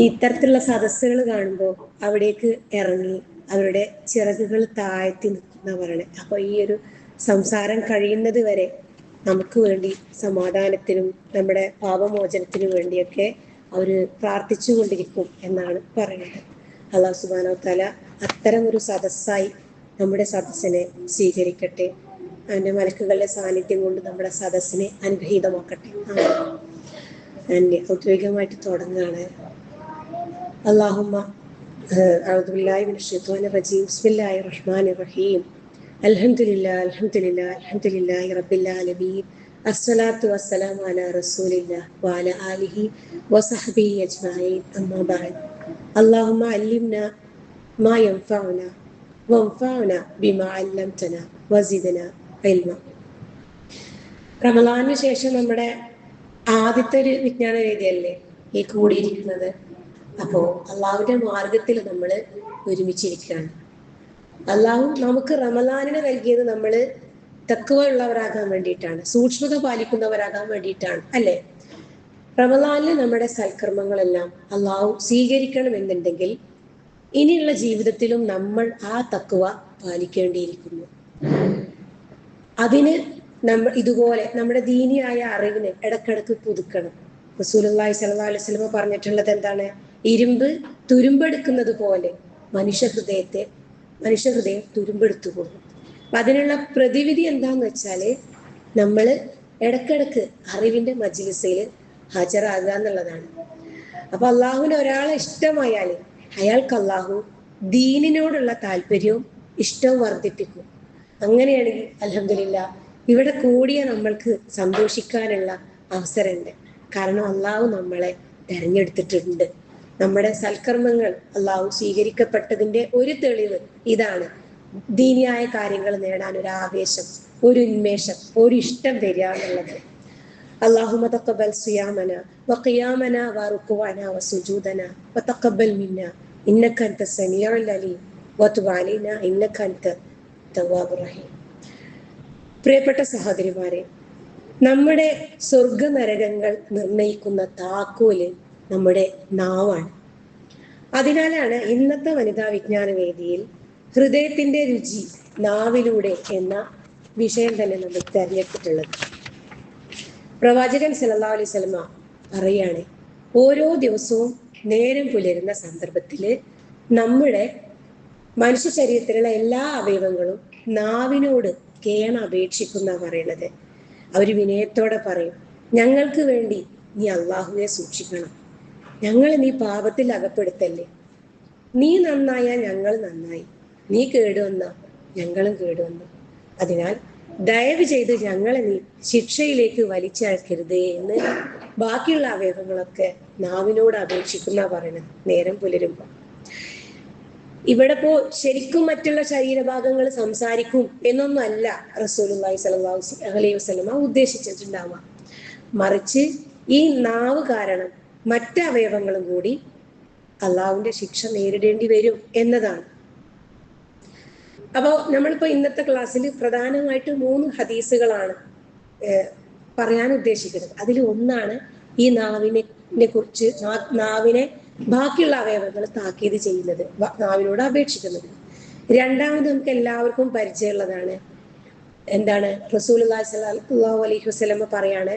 ഇത്തരത്തിലുള്ള സദസ്സുകൾ കാണുമ്പോൾ അവിടേക്ക് ഇറങ്ങി അവരുടെ ചിറകുകൾ താഴ്ത്തി നിൽക്കുന്ന പറയണേ. അപ്പൊ ഈ ഒരു സംസാരം കഴിയുന്നത് വരെ നമുക്ക് വേണ്ടി സമാധാനത്തിനും നമ്മുടെ പാപമോചനത്തിനും വേണ്ടിയൊക്കെ അവര് പ്രാർത്ഥിച്ചു കൊണ്ടിരിക്കും എന്നാണ് പറയുന്നത്. അല്ലാഹു സുബ്ഹാനഹു വ തആല അത്തരം ഒരു സദസ്സായി നമ്മുടെ സദസ്സിനെ സ്വീകരിക്കട്ടെ. അതിന്റെ മലക്കുകളുടെ സാന്നിധ്യം കൊണ്ട് നമ്മുടെ സദസ്സിനെ അനുഗ്രഹീതമാക്കട്ടെ. ഞാൻ ഔദ്യോഗികമായിട്ട് തുടങ്ങുകയാണ്. അല്ലാഹുമ്മ അഊദു ബില്ലാഹി മിനശ് ശൈത്വാനിർ റജീം. ബിസ്മില്ലാഹിർ റഹ്മാനിർ റഹീം. അൽഹംദുലില്ലാഹി റബ്ബിൽ ആലമീൻ. അസ്സലാത്തു വസ്സലാമു അലാ റസൂലില്ലാഹി വഅലാ ആലിഹി വസഹ്ബിഹി അജ്മഈൻ. അമ്മാ ബഅദ്. അല്ലാഹുമ്മ അല്ലിംനാ മാ യൻഫഉനാ വൻഫഉനാ ബിമാ അല്ലംതനാ വസിദ്നാ ഇൽമ. റമളാനിന് ശേഷം നമ്മുടെ ആദ്യത്തെ ഒരു വിജ്ഞാന വേദിയല്ലേ ഈ കൂടിയിരിക്കുന്നത്. അപ്പോ അള്ളാഹുവിന്റെ മാർഗത്തിൽ നമ്മൾ ഒരുമിച്ചിരിക്കുകയാണ്. അള്ളാഹു നമുക്ക് റമളാനിനെ നൽകിയത് നമ്മൾ തഖ്വ ഉള്ളവരാകാൻ വേണ്ടിയിട്ടാണ്, സൂക്ഷ്മത പാലിക്കുന്നവരാകാൻ വേണ്ടിയിട്ടാണ്, അല്ലെ? റമളാനിൽ നമ്മുടെ സൽക്കർമ്മങ്ങളെല്ലാം അള്ളാഹു സ്വീകരിക്കണമെന്നുണ്ടെങ്കിൽ ഇനിയുള്ള ജീവിതത്തിലും നമ്മൾ ആ തഖ്വ പാലിക്കേണ്ടിയിരിക്കുന്നു. അതിന് നമ്മൾ ഇതുപോലെ നമ്മുടെ ദീനിയായ അറിവിനെ ഇടക്കിടക്ക് പുതുക്കണം. റസൂലുള്ളാഹി സ്വല്ലല്ലാഹു അലൈഹി വസല്ലം പറഞ്ഞിട്ടുള്ളത് എന്താണ്? ഇരുമ്പ് തുരുമ്പെടുക്കുന്നത് പോലെ മനുഷ്യ ഹൃദയം തുരുമ്പെടുത്തു പോകും. അപ്പൊ അതിനുള്ള പ്രതിവിധി എന്താന്ന് വെച്ചാല് നമ്മൾ ഇടക്കിടക്ക് അറിവിന്റെ മജ്‌ലിസിൽ ഹാജരാകുക എന്നുള്ളതാണ്. അപ്പൊ അള്ളാഹുവിന് ഒരാളെ ഇഷ്ടമായാല് അയാൾക്ക് അള്ളാഹു ദീനിനോടുള്ള താല്പര്യവും ഇഷ്ടവും വർദ്ധിപ്പിക്കും. അങ്ങനെയാണെങ്കിൽ അൽഹംദുലില്ലാ ഇവിടെ കൂടിയ നമ്മൾക്ക് സന്തോഷിക്കാനുള്ള അവസരമുണ്ട്. കാരണം അള്ളാഹു നമ്മളെ തെരഞ്ഞെടുത്തിട്ടുണ്ട്. നമ്മുടെ സൽക്കർമ്മങ്ങൾ അള്ളാഹു സ്വീകരിക്കപ്പെട്ടതിന്റെ ഒരു തെളിവ് ഇതാണ്. ദീനിയായ കാര്യങ്ങൾ നേടാൻ ഒരു ആവേശം, ഒരു ഉന്മേഷം, ഒരു ഇഷ്ടം വരിക എന്നുള്ളത്. അല്ലാഹുമ്മ തഖബ്ബൽ സിയാമനാ വഖിയാമനാ വറുകൂഅനാ വസുജൂദനാ വതഖബ്ബൽ മിന്നാ ഇന്നക അൻത സമീഉൽ അലീം വതുബ് അലൈനാ ഇന്നക അൻത തവ്വാബുർ റഹീം. പ്രിയപ്പെട്ട സഹോദരിമാരെ, നമ്മുടെ സ്വർഗ നരകങ്ങൾ നിർണയിക്കുന്ന താക്കോല് നമ്മുടെ നാവാണ്. അതിനാലാണ് ഇന്നത്തെ വനിതാ വിജ്ഞാന വേദിയിൽ ഹൃദയത്തിന്റെ രുചി നാവിലൂടെ എന്ന വിഷയം തന്നെ നമ്മൾ തിരഞ്ഞെടുത്തിട്ടുള്ളത്. പ്രവാചകൻ സല്ലല്ലാഹു അലൈഹി വസല്ലമ പറയാണ്, ഓരോ ദിവസവും നേരം പുലരുന്ന സന്ദർഭത്തില് നമ്മുടെ മനുഷ്യ ശരീരത്തിലുള്ള എല്ലാ അവയവങ്ങളും നാവിനോട് അപേക്ഷിക്കുന്ന പറയണത്. അവര് വിനയത്തോടെ പറയും, ഞങ്ങൾക്ക് വേണ്ടി നീ അള്ളാഹുവെ സൂക്ഷിക്കണം, ഞങ്ങളെ നീ പാപത്തിൽ അകപ്പെടുത്തല്ലേ, നീ നന്നായാൽ ഞങ്ങൾ നന്നായി, നീ കേടുവന്നാ ഞങ്ങളും കേടുവന്നു, അതിനാൽ ദയവ് ചെയ്ത് ഞങ്ങളെ നീ ശിക്ഷയിലേക്ക് വലിച്ചഴക്കരുതേ എന്ന് ബാക്കിയുള്ള അവയവങ്ങളൊക്കെ നാവിനോട് അപേക്ഷിക്കുന്ന പറയണത് നേരം പുലരുമ്പോ. ഇവിടെ ഇപ്പോ ശരിക്കും മറ്റുള്ള ശരീരഭാഗങ്ങൾ സംസാരിക്കും എന്നൊന്നും അല്ല റസൂലുള്ളാഹി സ്വല്ലല്ലാഹു അലൈഹി വസല്ലമ ഉദ്ദേശിച്ചിട്ടുണ്ടാവുക. മറിച്ച് ഈ നാവ് കാരണം മറ്റ് അവയവങ്ങളും കൂടി അള്ളാഹുവിന്റെ ശിക്ഷ നേരിടേണ്ടി വരും എന്നതാണ്. അപ്പോൾ നമ്മളിപ്പോ ഇന്നത്തെ ക്ലാസ്സിൽ പ്രധാനമായിട്ട് 3 ഹദീസുകളാണ് പറയാൻ ഉദ്ദേശിക്കുന്നത്. അതിൽ ഒന്നാണ് ഈ നാവിനെ കുറിച്ച്, നാവിനെ ബാക്കിയുള്ള അവയവങ്ങൾ താക്കീത് ചെയ്യുന്നത്, നാവിനോട് അപേക്ഷിക്കുന്നത്. രണ്ടാമത് നമുക്ക് എല്ലാവർക്കും പരിചയമുള്ളതാണ്, എന്താണ്? റസൂലുള്ളാഹി സ്വല്ലല്ലാഹു അലൈഹി വസല്ലം പറയാണ്,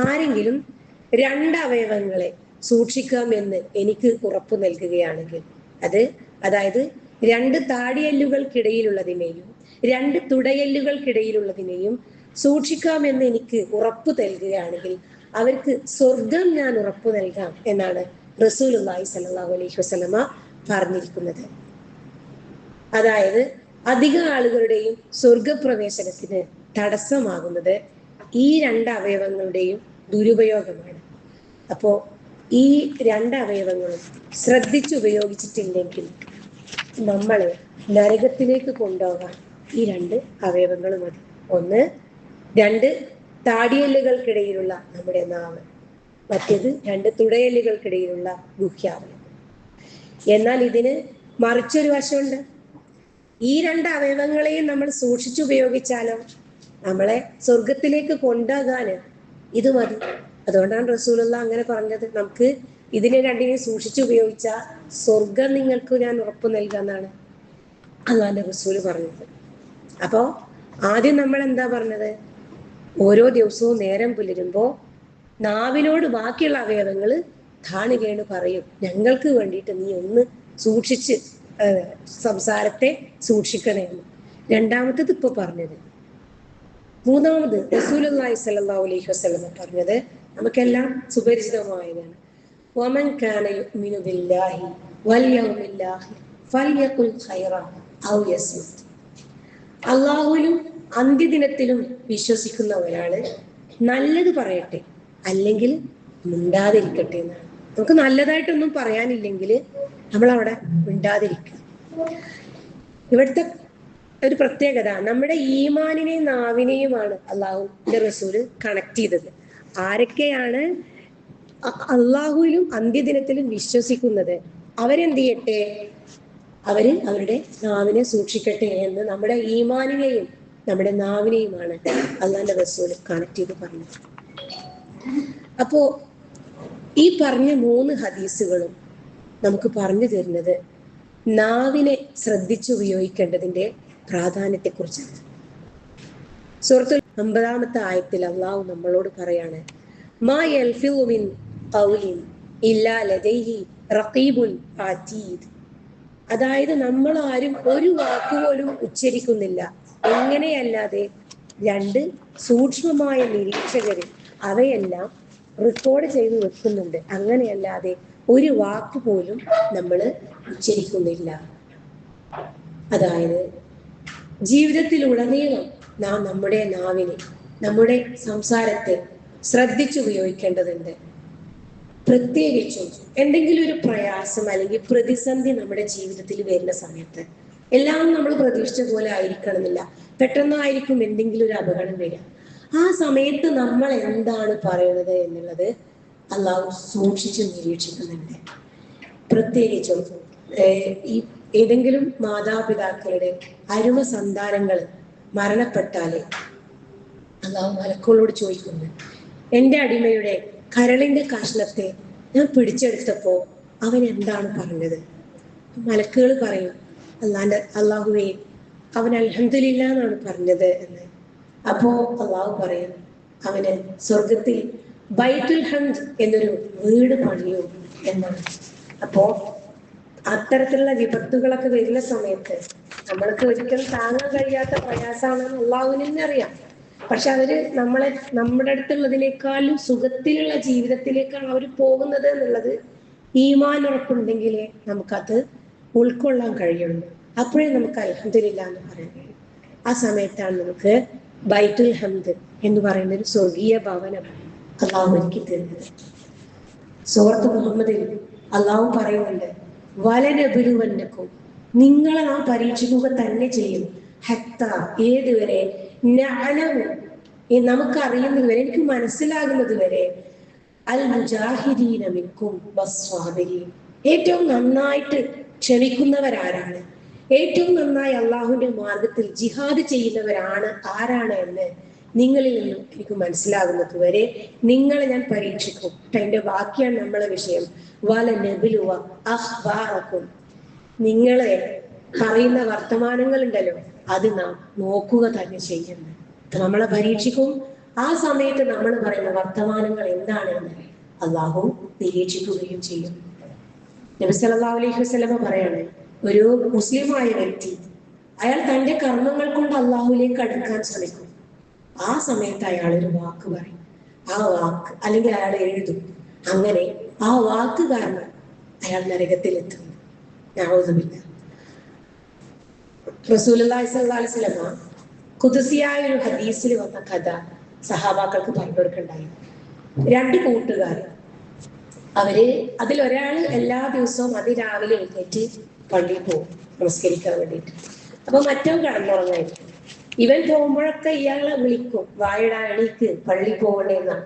ആരെങ്കിലും 2 അവയവങ്ങളെ സൂക്ഷിക്കാമെന്ന് എനിക്ക് ഉറപ്പു നൽകുകയാണെങ്കിൽ, അതായത് 2 താടിയെല്ലുകൾക്കിടയിലുള്ളതിനെയും 2 തുടയെല്ലുകൾക്കിടയിലുള്ളതിനെയും സൂക്ഷിക്കാമെന്ന് എനിക്ക് ഉറപ്പു നൽകുകയാണെങ്കിൽ അവർക്ക് സ്വർഗം ഞാൻ ഉറപ്പു നൽകാം എന്നാണ് റസൂലുള്ളാഹി സ്വല്ലല്ലാഹു അലൈഹി വസല്ലമ പറഞ്ഞിരിക്കുന്നത്. അതായത് അധിക ആളുകളുടെയും സ്വർഗപ്രവേശനത്തിന് തടസ്സമാകുന്നത് ഈ 2 അവയവങ്ങളുടെയും ദുരുപയോഗമാണ്. അപ്പോ ഈ 2 അവയവങ്ങളും ശ്രദ്ധിച്ചുപയോഗിച്ചിട്ടില്ലെങ്കിൽ നമ്മളെ നരകത്തിലേക്ക് കൊണ്ടുപോകാൻ ഈ 2 അവയവങ്ങൾ മതി. ഒന്ന് 2 താടിയെല്ലുകൾക്കിടയിലുള്ള നമ്മുടെ നാവ്, മറ്റേത് 2 തുടയെല്ലുകൾക്കിടയിലുള്ള ഗുഹ്യാവയവം. എന്നാൽ ഇതിന് മറിച്ചൊരു വശമുണ്ട്. ഈ 2 അവയവങ്ങളെയും നമ്മൾ സൂക്ഷിച്ചുപയോഗിച്ചാലോ നമ്മളെ സ്വർഗത്തിലേക്ക് കൊണ്ടുപോകാൻ ഇത് മതി. അതുകൊണ്ടാണ് റസൂലുള്ളാഹി അങ്ങനെ പറഞ്ഞത്, നമുക്ക് ഇതിനെ രണ്ടിനെയും സൂക്ഷിച്ചു ഉപയോഗിച്ചാൽ സ്വർഗം നിങ്ങൾക്ക് ഞാൻ ഉറപ്പ് നൽകാന്നാണ് അള്ളാന്റെ റസൂല് പറഞ്ഞത്. അപ്പോ ആദ്യം നമ്മൾ എന്താ പറഞ്ഞത്? ഓരോ ദിവസവും നേരം പുലരുമ്പോ നാവിനോട് ബാക്കിയുള്ള അവയവങ്ങൾ ധാണുകേണ് പറയും, ഞങ്ങൾക്ക് വേണ്ടിയിട്ട് നീ ഒന്ന് സൂക്ഷിച്ച് സംസാരത്തെ സൂക്ഷിക്കണമെന്ന്. രണ്ടാമത്തത് ഇപ്പൊ പറഞ്ഞത്. മൂന്നാമത് റസൂലുള്ളാഹി സ്വല്ലല്ലാഹു അലൈഹി വസല്ലം പറഞ്ഞത് നമുക്കെല്ലാം സുപരിചിതമായതാണ്. വമൻ കാന യുഅ്മിനു ബില്ലാഹി വൽ യൗമിൽ ആഖിർ ഫൽയഖുൽ ഖൈറ ഔ യസ്മുത്. അള്ളാഹുവിലും അന്ത്യദിനത്തിലും വിശ്വസിക്കുന്ന ഒരാള് നല്ലത് പറയട്ടെ, അല്ലെങ്കിൽ മിണ്ടാതിരിക്കട്ടെ എന്നാണ്. നമുക്ക് നല്ലതായിട്ടൊന്നും പറയാനില്ലെങ്കിൽ നമ്മൾ അവിടെ മിണ്ടാതിരിക്കുക. ഇവിടുത്തെ ഒരു പ്രത്യേകത, നമ്മുടെ ഈമാനിനെയും നാവിനെയുമാണ് അള്ളാഹുവിന്റെ റസൂല് കണക്ട് ചെയ്തത്. ആരൊക്കെയാണ് അള്ളാഹുവിലും അന്ത്യദിനത്തിലും വിശ്വസിക്കുന്നത് അവരെന്ത് ചെയ്യട്ടെ? അവരുടെ നാവിനെ സൂക്ഷിക്കട്ടെ എന്ന് നമ്മുടെ ഈമാനിനെയും നമ്മുടെ നാവിനെയുമാണ് അള്ളാഹിന്റെ റസൂല് കണക്ട് ചെയ്ത് പറഞ്ഞത്. അപ്പോ ഈ പറഞ്ഞ 3 ഹദീസുകളും നമുക്ക് പറഞ്ഞു തരുന്നത് നാവിനെ ശ്രദ്ധിച്ചു ഉപയോഗിക്കേണ്ടതിന്റെ പ്രാധാന്യത്തെക്കുറിച്ചാണ്. സൂറത്തുൽ 50-ാമത്തെ ആയത്തിൽ അള്ളാഹു നമ്മളോട് പറയാണ്, മാ യൽഫിളു മിൻ ഖൗലിൻ ഇല്ലാ ലദൈഹി റഖീബുൻ അതീദ്. അതായത് നമ്മൾ ആരും ഒരു വാക്കുപോലും ഉച്ചരിക്കുന്നില്ല, എങ്ങനെയല്ലാതെ 2 സൂക്ഷ്മമായ നിരീക്ഷകര് അവയെല്ലാം റെക്കോർഡ് ചെയ്ത് വെക്കുന്നുണ്ട്. അങ്ങനെയല്ലാതെ ഒരു വാക്ക് പോലും നമ്മൾ ഉച്ചരിക്കുന്നില്ല. അതായത് ജീവിതത്തിലുടനീളം നാം നമ്മുടെ നാവിനെ, നമ്മുടെ സംസാരത്തെ ശ്രദ്ധിച്ചുപയോഗിക്കേണ്ടതുണ്ട്. പ്രത്യേകിച്ചും എന്തെങ്കിലും ഒരു പ്രയാസം അല്ലെങ്കിൽ പ്രതിസന്ധി നമ്മുടെ ജീവിതത്തിൽ വരുന്ന സമയത്ത്, എല്ലാം നമ്മൾ പ്രതീക്ഷിച്ച പോലെ ആയിരിക്കണമെന്നില്ല, പെട്ടെന്നായിരിക്കും എന്തെങ്കിലും ഒരു അപകടം വരിക. ആ സമയത്ത് നമ്മൾ എന്താണ് പറയുന്നത് എന്നുള്ളത് അള്ളാഹു സൂക്ഷിച്ച് നിരീക്ഷിക്കുന്നുണ്ട്. പ്രത്യേകിച്ചും ഈ ഏതെങ്കിലും മാതാപിതാക്കളുടെ അരുമ സന്താനങ്ങൾ മരണപ്പെട്ടാല് അള്ളാഹു മലക്കുകളോട് ചോദിക്കുന്നു, എൻ്റെ അടിമയുടെ കരളിന്റെ കഷ്ണത്തെ ഞാൻ പിടിച്ചെടുത്തപ്പോ അവൻ എന്താണ് പറഞ്ഞത്? മലക്കുകൾ പറയും, അള്ളാഹുവേ അവൻ അൽഹംദുലില്ലാ എന്നാണ് പറഞ്ഞത് എന്ന്. അപ്പോ അള്ളാഹു പറയും, അവന് സ്വർഗത്തിൽ ബൈത്തുൽ ഹംദ് എന്നൊരു വീട് പണിയൂ എന്നാണ്. അപ്പോ അത്തരത്തിലുള്ള വിപത്തുകളൊക്കെ വരുന്ന സമയത്ത് നമ്മൾക്ക് ഒരിക്കലും താങ്ങാൻ കഴിയാത്ത പ്രയാസമാണെന്ന് അള്ളാഹുവിന് തന്നെ അറിയാം. പക്ഷെ അവര് നമ്മുടെ അടുത്തുള്ളതിനേക്കാളും സുഖത്തിലുള്ള ജീവിതത്തിലേക്കാണ് അവർ പോകുന്നത് എന്നുള്ളത് ഈമാൻ ഉറപ്പുണ്ടെങ്കിലേ നമുക്കത് ഉൾക്കൊള്ളാൻ കഴിയുള്ളൂ. അപ്പോഴേ നമുക്ക് അൽഹംദുലില്ലാ എന്ന് പറയാൻ കഴിയും. ആ സമയത്താണ് നമുക്ക് ബൈത്തുൽ ഹംദ് എന്ന് പറയുന്ന ഒരു സ്വർഗീയ ഭവനം അള്ളാഹു ഒരുക്കി തരുന്നത്. സൂറത്ത് മുഹമ്മദിൽ അള്ളാഹു പറയുന്നുണ്ട്, വലനബുലുവന്നക്കും, നിങ്ങളെ നാം പരീക്ഷിക്കുക തന്നെ ചെയ്യും, ഹത്ത ഏതുവരെ, നമുക്കറിയുന്നത് വരെ, എനിക്ക് മനസ്സിലാകുന്നത് വരെ, അൽ മുജാഹിദീന മിൻകും വസ്വാബിരീൻ, ഏറ്റവും നന്നായിട്ട് ക്ഷമിക്കുന്നവരാരാണ്, ഏറ്റവും നന്നായി അള്ളാഹുവിന്റെ മാർഗത്തിൽ ജിഹാദ് ചെയ്യുന്നവരാണ് ആരാണ് എന്ന് നിങ്ങളിൽ നിന്നും എനിക്ക് മനസ്സിലാകുന്നത് വരെ നിങ്ങളെ ഞാൻ പരീക്ഷിക്കും. അതിന്റെ ബാക്കിയാണ് നമ്മളെ വിഷയം. വലനബിലുവ അഖ്ബാറക്കും, നിങ്ങളെ പറയുന്ന വർത്തമാനങ്ങൾ ഉണ്ടല്ലോ അത് നാം നോക്കുക തന്നെ ചെയ്യുന്നു. നമ്മളെ പരീക്ഷിക്കും. ആ സമയത്ത് നമ്മൾ പറയുന്ന വർത്തമാനങ്ങൾ എന്താണെന്ന് അള്ളാഹു നിരീക്ഷിക്കുകയും ചെയ്യും. നബി സല്ലല്ലാഹു അലൈഹി വസല്ലം പറയാണ്, ഒരു മുസ്ലിമായ വ്യക്തി അയാൾ തന്റെ കർമ്മങ്ങൾ കൊണ്ട് അള്ളാഹുവിലേക്ക് അടുക്കാൻ ശ്രമിക്കും. ആ സമയത്ത് അയാൾ ഒരു വാക്ക് പറയും, ആ വാക്ക് അല്ലെങ്കിൽ അയാൾ എഴുതും, അങ്ങനെ ആ വാക്ക് കാരണം അയാൾ നരകത്തിലെത്തുന്നു. നഊദുബില്ല. റസൂലുള്ളാഹി സ്വല്ലല്ലാഹു അലൈഹി വസല്ലം ഖുദ്സിയായ ഒരു ഹദീസിൽ വന്ന കഥ സഹാബാക്കൾക്ക് പറഞ്ഞു കൊടുക്കണ്ടായി. 2 കൂട്ടുകാർ, അതിലൊരാൾ എല്ലാ ദിവസവും അതിരാവിലെ എഴുന്നേറ്റ് പള്ളിയിൽ പോകും നമസ്കരിക്കാൻ വേണ്ടിയിട്ട്. അപ്പൊ മറ്റവൻ കടന്നുറങ്ങായിരിക്കും. ഇവൻ പോകുമ്പോഴൊക്കെ ഇയാളെ വിളിക്കും, വായടാ എണീക്ക് പള്ളി പോകണ്ടേന്നാണ്.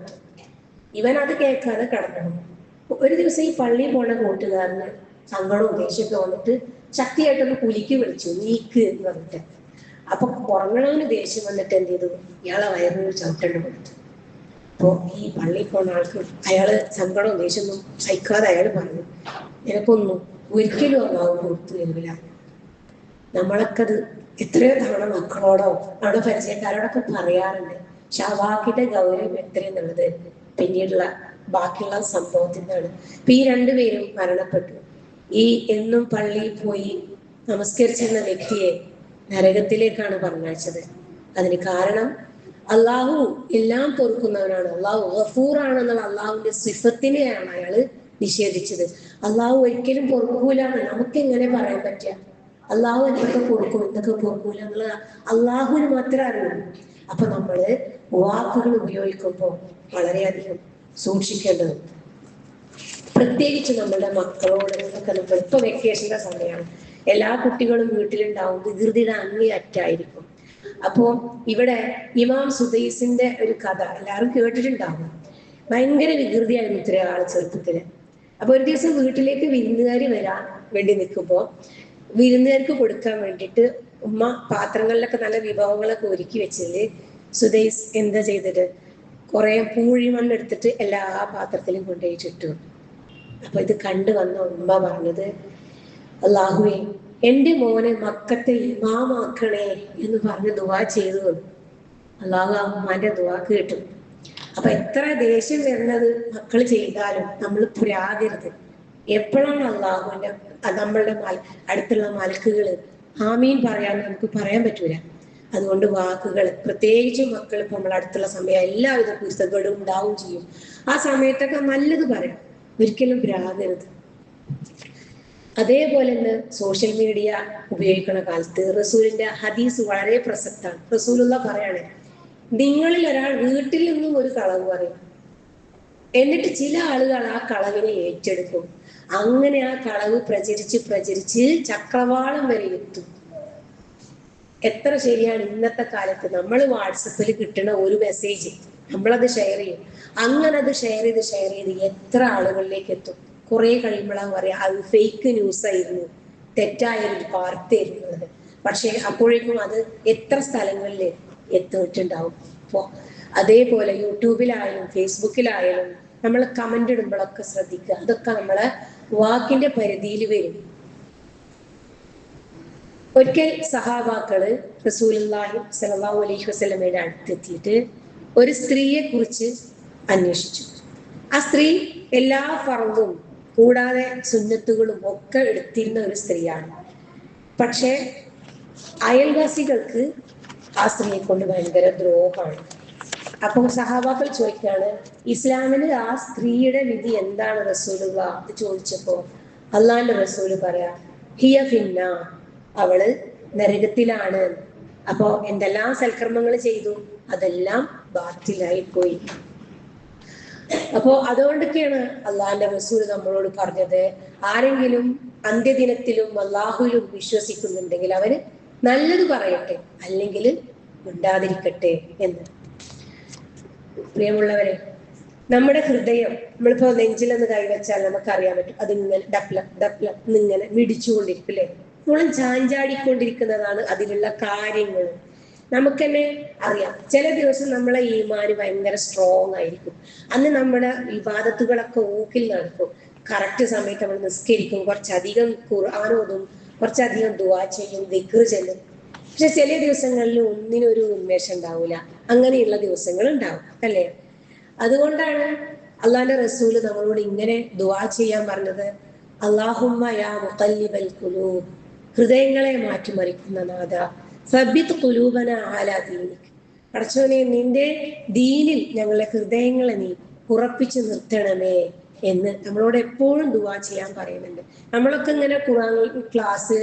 ഇവൻ അത് കേൾക്കാതെ കടന്നു. ഒരു ദിവസം ഈ പള്ളിയിൽ പോണ കൂട്ടുകാരന് സങ്കടവും ദേഷ്യമൊക്കെ വന്നിട്ട് ശക്തിയായിട്ടൊന്ന് കുലിക്ക് വിളിച്ചു, നീക്ക് എന്ന് പറഞ്ഞിട്ട്. അപ്പൊ ഉറങ്ങണവന് ദേഷ്യം വന്നിട്ട് എന്ത് ചെയ്തു, ഇയാളെ വയറിനൊരു ചവിട്ടണ്ട് കൊടുത്തു. അപ്പോൾ ഈ പള്ളിയിൽ പോകുന്ന ആൾക്ക് അയാള് സങ്കടവും ദേഷ്യമൊന്നും സഹിക്കാതെ അയാൾ പറഞ്ഞു, നിനക്കൊന്നും ഒരിക്കലും അള്ളാഹു കൊടുത്തു തരില്ല. നമ്മളൊക്കെ അത് എത്രയോ തവണ മക്കളോടോ അവിടെ പരിചയക്കാരോടൊക്കെ പറയാറുണ്ട്. പക്ഷെ ആ വാക്കിന്റെ ഗൗരവം എത്രയെന്നുള്ളത് പിന്നീടുള്ള ബാക്കിയുള്ള സംഭവത്തിനാണ്. ഇപ്പൊ ഈ രണ്ടുപേരും മരണപ്പെട്ടു. ഈ എന്നും പള്ളിയിൽ പോയി നമസ്കരിച്ചിരുന്ന വ്യക്തിയെ നരകത്തിലേക്കാണ് പറഞ്ഞയച്ചത്. അതിന് കാരണം അള്ളാഹു എല്ലാം പൊറുക്കുന്നവനാണ്, അള്ളാഹു ഗഫൂർ ആണെന്നുള്ള അള്ളാഹുവിന്റെ സിഫത്തിനെയാണ് അയാള് നിഷേധിച്ചത്. അള്ളാഹു ഒരിക്കലും പൊറുക്കൂലാണ് നമുക്ക് എങ്ങനെ പറയാൻ പറ്റുക? അള്ളാഹു എന്തൊക്കെ കൊടുക്കും എന്തൊക്കെ പൊറുക്കൂല എന്നുള്ളത് അള്ളാഹുവിന് മാത്രമേ അറിയുള്ളൂ. അപ്പൊ നമ്മള് വാക്കുകൾ ഉപയോഗിക്കുമ്പോൾ വളരെയധികം സൂക്ഷിക്കേണ്ടതുണ്ട്. പ്രത്യേകിച്ച് നമ്മളുടെ മക്കളോട് ഒക്കെ നമ്മൾ ഇപ്പൊ വെക്കേഷന്റെ സമയമാണ്, എല്ലാ കുട്ടികളും വീട്ടിലുണ്ടാവും, വികൃതിയുടെ അങ്ങേയറ്റായിരിക്കും. അപ്പോ ഇവിടെ ഇമാം സുദൈസിന്റെ ഒരു കഥ എല്ലാവരും കേട്ടിട്ടുണ്ടാവും. ഭയങ്കര വികൃതിയായിരുന്നു ഇത്ര ആള് ചെറുപ്പത്തില്. അപ്പൊ ഒരു ദിവസം വീട്ടിലേക്ക് വിരുന്നുകാരി വരാൻ വേണ്ടി നിൽക്കുമ്പോൾ വിരുന്നുകാർക്ക് കൊടുക്കാൻ വേണ്ടിയിട്ട് ഉമ്മ പാത്രങ്ങളിലൊക്കെ നല്ല വിഭവങ്ങളൊക്കെ ഒരുക്കി വെച്ചതില് സുദൈസ് എന്താ ചെയ്തത്, കുറെ പൂഴിമണ്ണ് എടുത്തിട്ട് എല്ലാ പാത്രത്തിലും കൊണ്ടുപോയി ചുറ്റും. അപ്പൊ ഇത് കണ്ടു വന്ന ഉമ്മ പറഞ്ഞത്, അള്ളാഹുവേ എന്റെ മോനെ മക്കത്തെ ഇമാമാക്കണേ എന്ന് പറഞ്ഞ് ദുആ ചെയ്തു. അള്ളാഹു ആ ഉമ്മാന്റെ ദുആ കേട്ടു. അപ്പൊ എത്ര ദേഷ്യം വരുന്നത് മക്കൾ ചെയ്താലും നമ്മൾ പുരാകരുത്. എപ്പോഴാണ് അള്ളാഹുവിന്റെ നമ്മളുടെ അടുത്തുള്ള മലക്കുകള് ആമീൻ പറയാന്ന് നമുക്ക് പറയാൻ പറ്റൂല. അതുകൊണ്ട് വാക്കുകൾ പ്രത്യേകിച്ച് മക്കൾ ഇപ്പൊ നമ്മളെ അടുത്തുള്ള സമയം എല്ലാവിധ പുസ്തകങ്ങളും ഉണ്ടാവും ചെയ്യും. ആ സമയത്തൊക്കെ നല്ലത് പറയാം, ഒരിക്കലും പ്രാകരുത്. അതേപോലെ തന്നെ സോഷ്യൽ മീഡിയ ഉപയോഗിക്കുന്ന കാലത്ത് റസൂലിന്റെ ഹദീസ് വളരെ പ്രസക്തമാണ്. റസൂലുള്ള പറയാണ്, നിങ്ങളിൽ ഒരാൾ വീട്ടിൽ നിന്നും ഒരു കളവ് പറയും, എന്നിട്ട് ചില ആളുകൾ ആ കളവിനെ ഏറ്റെടുക്കും. അങ്ങനെ ആ കളവ് പ്രചരിച്ച് ചക്രവാളം വരെ എത്തും. എത്ര ശരിയാണ് ഇന്നത്തെ കാലത്ത് നമ്മൾ വാട്സപ്പിൽ കിട്ടുന്ന ഒരു മെസ്സേജ് നമ്മളത് ഷെയർ ചെയ്യും. അങ്ങനെ അത് ഷെയർ ചെയ്ത് എത്ര ആളുകളിലേക്ക് എത്തും. കുറെ കഴിയുമ്പോഴാണ് പറയാ അത് ഫേക്ക് ന്യൂസ് ആയിരുന്നു, തെറ്റായൊരു വാർത്തയായിരുന്നത്. പക്ഷെ അപ്പോഴേക്കും അത് എത്ര സ്ഥലങ്ങളിൽ എത്തിയിട്ടുണ്ടാവും. അപ്പോൾ അതേപോലെ യൂട്യൂബിലായാലും ഫേസ്ബുക്കിലായാലും നമ്മൾ കമന്റ് ഇടുമ്പോഴൊക്കെ ശ്രദ്ധിക്കുക, അതൊക്കെ നമ്മളെ വാക്കിന്റെ പരിധിയിൽ വരും. ഒരിക്കൽ സഹാബാക്കള് റസൂലുള്ളാഹി സ്വല്ലല്ലാഹു അലൈഹി വസല്ലമയുടെ അടുത്തെത്തിയിട്ട് ഒരു സ്ത്രീയെ കുറിച്ച് അന്വേഷിച്ചു. ആ സ്ത്രീ എല്ലാ ഫർളും കൂടാതെ സുന്നത്തുകളും ഒക്കെ എടുത്തിരുന്ന ഒരു സ്ത്രീയാണ്. പക്ഷെ അയൽവാസികൾക്ക് ആ സ്ത്രീയെ കൊണ്ട് ഭയങ്കര ദ്രോഹമാണ്. അപ്പോൾ സഹാബാക്കൾ ചോദിക്കുകയാണ്, ഇസ്ലാമിന് ആ സ്ത്രീയുടെ വിധി എന്താണ് റസൂലുള്ള എന്ന് ചോദിച്ചപ്പോ അള്ളാന്റെ റസൂല് പറയാ, ഹിയ ഫിന്ന, അവള് നരകത്തിലാണ്. അപ്പോ എന്തെല്ലാം സൽക്കർമ്മങ്ങൾ ചെയ്തു അതെല്ലാം ബാത്തിലായി പോയി. അപ്പോ അതുകൊണ്ടൊക്കെയാണ് അള്ളാഹിന്റെ റസൂൽ നമ്മളോട് പറഞ്ഞത്, ആരെങ്കിലും അന്ത്യദിനത്തിലും അള്ളാഹുവിലും വിശ്വസിക്കുന്നുണ്ടെങ്കിൽ അവര് നല്ലത് പറയട്ടെ, അല്ലെങ്കിൽ ഉണ്ടാതിരിക്കട്ടെ എന്ന്. പ്രിയമുള്ളവരെ, നമ്മുടെ ഹൃദയം നമ്മളിപ്പോ നെഞ്ചിലൊന്ന് കൈവച്ചാൽ നമുക്കറിയാൻ പറ്റും, അതിങ്ങനെ ഇങ്ങനെ മിടിച്ചുകൊണ്ടിരിക്കും അല്ലെ. നമ്മൾ ചാഞ്ചാടിക്കൊണ്ടിരിക്കുന്നതാണ് അതിലുള്ള കാര്യങ്ങൾ. നമുക്ക് തന്നെ അറിയാം, ചില ദിവസം നമ്മളെ ഈമാന് ഭയങ്കര സ്ട്രോങ് ആയിരിക്കും. അന്ന് നമ്മുടെ ഇബാദത്തുകളൊക്കെ ഊക്കിൽ നടക്കും. കറക്റ്റ് സമയത്ത് നമ്മൾ നിസ്കരിക്കും, കുറച്ചധികം ഖുർആൻ ഓതും, കുറച്ചധികം ദുആ ചെയ്യും, ദിക്ർ ചെല്ലും. പക്ഷെ ചില ദിവസങ്ങളിൽ ഒന്നിനൊരു ഉന്മേഷം ഉണ്ടാവില്ല. അങ്ങനെയുള്ള ദിവസങ്ങൾ ഉണ്ടാവും അല്ലേ. അതുകൊണ്ടാണ് അള്ളാന്റെ റസൂല് നമ്മളോട് ഇങ്ങനെ ദുആ ചെയ്യാൻ പറഞ്ഞത്, അല്ലാഹുമ്മ യാ മുഖല്ലിബൽ ഖുലൂബ്, ഹൃദയങ്ങളെ മാറ്റിമറിക്കുന്ന നാഥ, സബ്ബിത് ഖുലൂബന അലാ ദീനിക്, പടച്ചോനെ നിന്റെ ദീനിൽ ഞങ്ങളെ ഹൃദയങ്ങളെ നീ ഉറപ്പിച്ചു നിർത്തണമേ എന്ന് നമ്മളോട് എപ്പോഴും ദുആ ചെയ്യാൻ പറയുന്നുണ്ട്. നമ്മളൊക്കെ ഇങ്ങനെ ഖുർആൻ ക്ലാസ്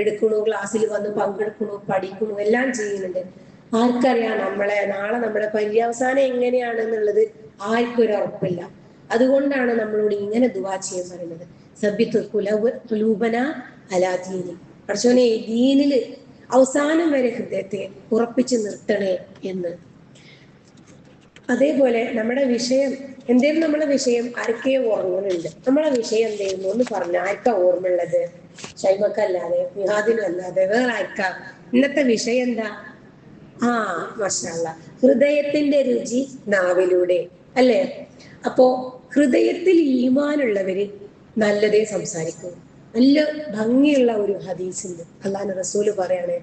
എടുക്കണു, ക്ലാസ്സിൽ വന്ന് പങ്കെടുക്കണു, പഠിക്കണു, എല്ലാം ചെയ്യുന്നുണ്ട്. ആർക്കറിയാം നാളെ നമ്മുടെ പര്യവസാനം എങ്ങനെയാണെന്നുള്ളത് ആർക്കും ഒരു ഉറപ്പില്ല. അതുകൊണ്ടാണ് നമ്മളോട് ഇങ്ങനെ ദുആ ചെയ്യാൻ പറയുന്നത്, സബ്ബിത് ഖുലൂബന അലാ ദീനിക്, പടച്ചോനെ ദീനില് അവസാനം വരെ ഹൃദയത്തെ ഉറപ്പിച്ചു നിർത്തണേ എന്ന്. അതേപോലെ നമ്മുടെ വിഷയം എന്തേലും, നമ്മളെ വിഷയം ആർക്കെയോ ഓർമ്മയുണ്ട്, നമ്മളെ വിഷയം എന്തായിരുന്നു എന്ന് പറഞ്ഞ ആർക്കാ ഓർമ്മയുള്ളത്? ഷൈമക്കല്ലാതെ നിഹാദിനും അല്ലാതെ വേറെ ആർക്കാ? ഇന്നത്തെ വിഷയം എന്താ? മാഷാ അല്ലാഹ്, ഹൃദയത്തിന്റെ രുചി നാവിലൂടെ. അല്ലേ? അപ്പോ ഹൃദയത്തിൽ ഈമാനുള്ളവര് നല്ലതേ സംസാരിക്കൂ. നല്ല ഭംഗിയുള്ള ഒരു ഹദീസുണ്ട്. അള്ളാഹു റസൂല് പറയാണ്,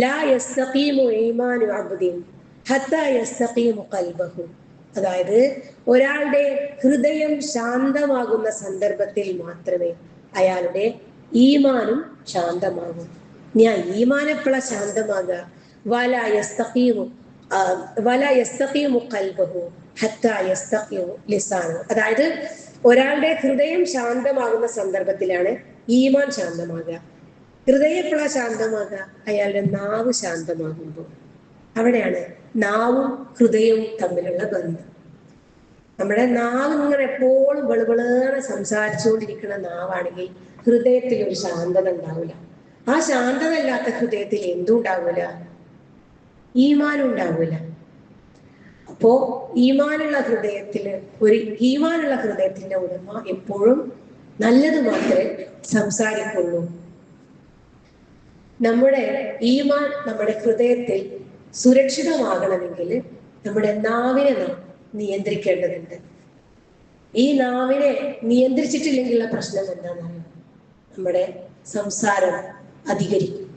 ലാ യസ്തഖീമു ഈമാനു അബ്ദിൻ ഹത്താ യസ്തഖീമു ഖൽബഹു. അതായത് ഒരാളുടെ ഹൃദയം ശാന്തമാകുന്ന സന്ദർഭത്തിൽ മാത്രമേ അയാളുടെ ഈമാനും ശാന്തമാകും. ഞാൻ ഈമാൻ എപ്പോഴാ ശാന്തമാകുക? വല യസ്തഖീമു വല യസ്തഖീമു ഖൽബഹു ഹത്താ യസ്തഖീമു ലിസാനു. അതായത് ഒരാളുടെ ഹൃദയം ശാന്തമാകുന്ന സന്ദർഭത്തിലാണ് ഈമാൻ ശാന്തമാകുക. ഹൃദയം എപ്പോഴാ ശാന്തമാകുക? അയാളുടെ നാവ് ശാന്തമാകുമ്പോൾ. അവിടെയാണ് നാവും ഹൃദയവും തമ്മിലുള്ള ബന്ധം. നമ്മുടെ നാവ് ഇങ്ങനെ എപ്പോഴും വെളുവെളേറെ സംസാരിച്ചുകൊണ്ടിരിക്കുന്ന നാവാണെങ്കിൽ ഹൃദയത്തിൽ ഒരു ശാന്തത ഉണ്ടാവില്ല. ആ ശാന്തത ഇല്ലാത്ത ഹൃദയത്തിൽ എന്തും ഉണ്ടാവില്ല, ഈമാനും ഉണ്ടാവില്ല. അപ്പോ ഈമാനുള്ള ഹൃദയത്തിന്റെ ഉടമ എപ്പോഴും നല്ലത് മാത്രമേ സംസാരിക്കുള്ളൂ. നമ്മുടെ ഈമാൻ നമ്മുടെ ഹൃദയത്തിൽ സുരക്ഷിതമാകണമെങ്കിൽ നമ്മുടെ നാവിനെ നാം നിയന്ത്രിക്കേണ്ടതുണ്ട്. ഈ നാവിനെ നിയന്ത്രിച്ചിട്ടില്ലെങ്കിലുള്ള പ്രശ്നം എന്താണെന്നറിയാം? നമ്മുടെ സംസാരം അധികരിക്കും.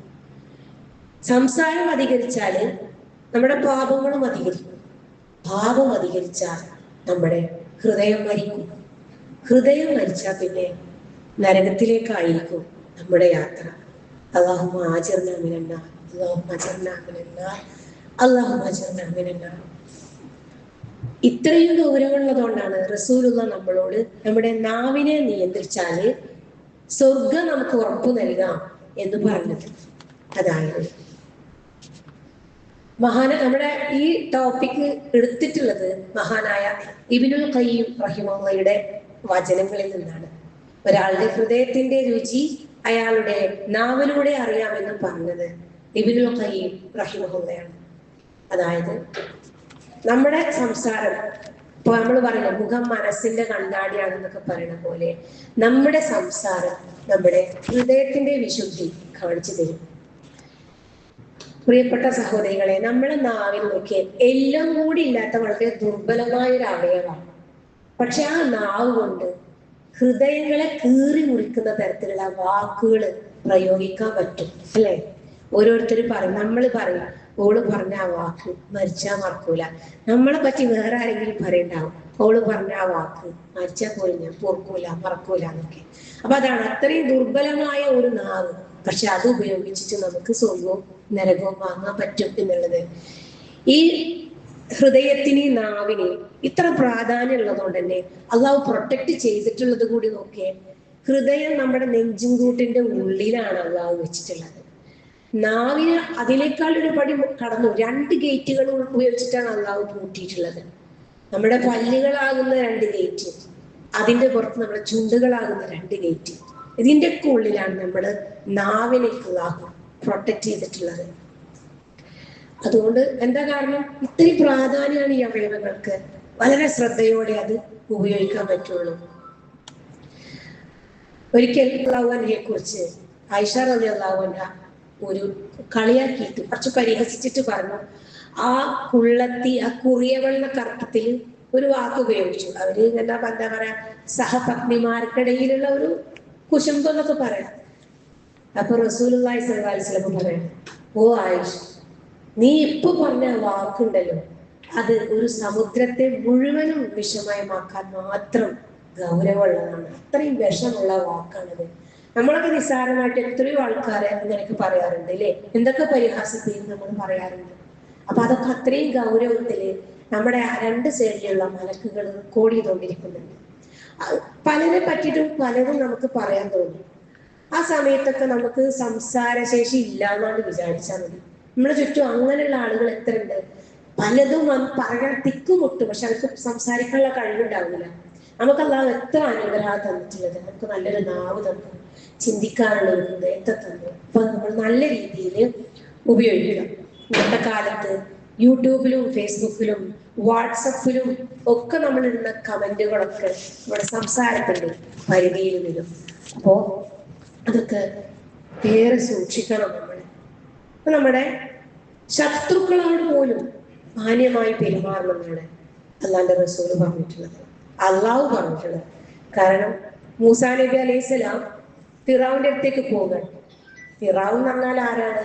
സംസാരം അധികരിച്ചാൽ നമ്മുടെ പാപങ്ങളും അധികരിക്കും. പാപം അധികരിച്ചാൽ നമ്മുടെ ഹൃദയം മരിക്കും. ഹൃദയം മരിച്ചാൽ പിന്നെ നരകത്തിലേക്കായിരിക്കും നമ്മുടെ യാത്ര. അല്ലാഹുമ്മ അജിർനാ മിനന്നാർ, അല്ലാഹുമ്മ അജിർനാ മിനന്നാർ, അല്ലാഹുമ്മ അജിർനാ മിനന്നാർ. ഇത്രയും ഗൗരവമുള്ളതുകൊണ്ടാണ് റസൂലുള്ള നമ്മളോട് നമ്മുടെ നാവിനെ നിയന്ത്രിച്ചാല് സ്വർഗം നമുക്ക് ഉറപ്പു നൽകാം എന്ന് പറഞ്ഞത്. അതായത് നമ്മുടെ ഈ ടോപ്പിക്ക് എടുത്തിട്ടുള്ളത് മഹാനായ ഇബ്നുൽ ഖയ്യിം റഹിമഹുള്ളയുടെ വചനങ്ങളിൽ നിന്നാണ്. ഒരാളുടെ ഹൃദയത്തിന്റെ രുചി അയാളുടെ നാവിലൂടെ അറിയാമെന്ന് പറഞ്ഞത് ഇബ്നുൽ ഖയ്യിം റഹിമഹുള്ളയാണ്. അതായത് നമ്മുടെ സംസാരം, ഇപ്പൊ നമ്മൾ പറയുന്ന മുഖം മനസ്സിന്റെ കണ്ണാടിയാണെന്നൊക്കെ പറയുന്ന പോലെ നമ്മുടെ സംസാരം നമ്മുടെ ഹൃദയത്തിന്റെ വിശുദ്ധി കാണിച്ചു തരും. പ്രിയപ്പെട്ട സഹോദരികളെ, നമ്മുടെ നാവിൽ നോക്കിയ എല്ലാം കൂടി ഇല്ലാത്ത വളരെ ദുർബലമായ ഒരു അവയവമാണ്. പക്ഷെ ആ നാവ് കൊണ്ട് ഹൃദയങ്ങളെ കീറി മുറിക്കുന്ന തരത്തിലുള്ള വാക്കുകൾ പ്രയോഗിക്കാൻ പറ്റും, അല്ലേ? ഓരോരുത്തർ പറയും, നമ്മൾ പറയാം, ഓള് പറഞ്ഞ ആ വാക്ക് മരിച്ചാ മറക്കൂല. നമ്മളെ പറ്റി വേറെ ആരെങ്കിലും പറയണ്ടാവും, ഓള് പറഞ്ഞ ആ വാക്ക് മരിച്ചാൽ പോലും ഞാൻ പൊറുക്കൂല, മറക്കൂല എന്നൊക്കെ. അപ്പൊ അതാണ് അത്രയും ദുർബലമായ ഒരു നാവ്. പക്ഷെ അത് ഉപയോഗിച്ചിട്ട് നമുക്ക് സ്വർഗവും നരകവും വാങ്ങാൻ പറ്റും എന്നുള്ളത്. ഈ ഹൃദയത്തിന്, നാവിന് ഇത്ര പ്രാധാന്യം ഉള്ളതുകൊണ്ട് തന്നെ അള്ളാഹു പ്രൊട്ടക്ട് ചെയ്തിട്ടുള്ളത് കൂടി നോക്കിയേ. ഹൃദയം നമ്മുടെ നെഞ്ചും കൂട്ടിന്റെ ഉള്ളിലാണ് അള്ളാഹു വെച്ചിട്ടുള്ളത്. നാവിന് അതിനേക്കാൾ ഒരു പടി കടന്നു. 2 ഗേറ്റുകൾ ഉപയോഗിച്ചിട്ടാണ് അള്ളാഹു പൂട്ടിയിട്ടുള്ളത്. നമ്മുടെ പല്ലുകളാകുന്ന 2 ഗേറ്റ്, അതിന്റെ പുറത്ത് നമ്മുടെ ചുണ്ടുകളാകുന്ന 2 ഗേറ്റ്. ഇതിന്റെ ഒക്കെ ഉള്ളിലാണ് നമ്മുടെ നാവിനെ അള്ളാഹു പ്രൊട്ടക്ട് ചെയ്തിട്ടുള്ളത്. അതുകൊണ്ട് എന്താ കാരണം? ഇത്രയും പ്രാധാന്യമാണ് ഈ അവയവങ്ങൾക്ക്. വളരെ ശ്രദ്ധയോടെ അത് ഉപയോഗിക്കാൻ പറ്റുള്ളൂ. ഒരിക്കൽ അള്ളാഹുവിനെ കുറിച്ച് ആയിഷ റളിയല്ലാഹു അൻഹ ഒരു കളിയാക്കിയിട്ട് കുറച്ച് പരിഹസിച്ചിട്ട് പറഞ്ഞു, ആ കുള്ളത്തി, ആ കുറിയവെള്ള അർത്ഥത്തിൽ ഒരു വാക്ക് ഉപയോഗിച്ചു. അവര് എന്താ പറയാ, സഹപത്നിമാർക്കിടയിലുള്ള ഒരു കുശുമ്പ് എന്നൊക്കെ പറയാം. അപ്പൊ റസൂലുള്ളാഹി സ്വല്ലല്ലാഹി അലൈഹി വസല്ലം പറയാം, ഓ ആയിഷ, നീ ഇപ്പൊ പറഞ്ഞ വാക്കുണ്ടല്ലോ, അത് ഒരു സമുദ്രത്തെ മുഴുവനും വിഷമയമാക്കാൻ മാത്രം ഗൗരവമുള്ളതാണ്. അത്രയും വിഷമുള്ള വാക്കാണത്. നമ്മളൊക്കെ നിസ്സാരമായിട്ട് എത്രയോ ആൾക്കാരെ അങ്ങനെയൊക്കെ പറയാറുണ്ട്, അല്ലേ? എന്തൊക്കെ പരിഹാസത്തിൽ നമ്മൾ പറയാറുണ്ട്. അപ്പൊ അതൊക്കെ അത്രയും ഗൗരവത്തില് നമ്മുടെ 2 സൈഡിലുള്ള മലക്കുകൾ റെക്കോർഡ് ചെയ്തുകൊണ്ടിരിക്കുന്നുണ്ട്. പലരെ പറ്റിയിട്ടും പലതും നമുക്ക് പറയാൻ തോന്നും. ആ സമയത്തൊക്കെ നമുക്ക് സംസാരശേഷി ഇല്ല എന്നാണ് വിചാരിച്ചാൽ മതി. നമ്മുടെ ചുറ്റും അങ്ങനെയുള്ള ആളുകൾ എത്ര ഉണ്ട്. പലതും പറയാൻ തിക്കുമുട്ടും, പക്ഷെ അവർക്ക് സംസാരിക്കാനുള്ള കഴിവുണ്ടാവില്ല. നമുക്ക് അല്ലാതെ എത്ര അനുഗ്രഹം തന്നിട്ടുള്ളത്. നമുക്ക് നല്ലൊരു നാവ് തന്നു, ചിന്തിക്കാനുള്ള ഒരു ഹൃദയത്തെ തന്നു. അപ്പൊ നമ്മൾ നല്ല രീതിയിൽ ഉപയോഗിക്കണം. ഇന്നത്തെ കാലത്ത് യൂട്യൂബിലും ഫേസ്ബുക്കിലും വാട്സപ്പിലും ഒക്കെ നമ്മൾ ഇടുന്ന കമന്റുകളൊക്കെ നമ്മുടെ സംസാരത്തിന്റെ പരിധിയിൽ വരും. അപ്പോ അതൊക്കെ ഏറെ സൂക്ഷിക്കണം നമ്മൾ. നമ്മുടെ ശത്രുക്കളോട് പോലും മാന്യമായി പെരുമാറണമെന്നാണ് അള്ളാന്റെ റസൂല് പറഞ്ഞിട്ടുള്ളത്, അള്ളാഹു പറഞ്ഞിട്ടുള്ളത്. കാരണം മൂസാ നബി അലൈഹിസ്സലാം ഫിറഔന്റെ അടുത്തേക്ക് പോകാൻ. ഫിറഔൻ എന്ന് പറഞ്ഞാൽ ആരാണ്?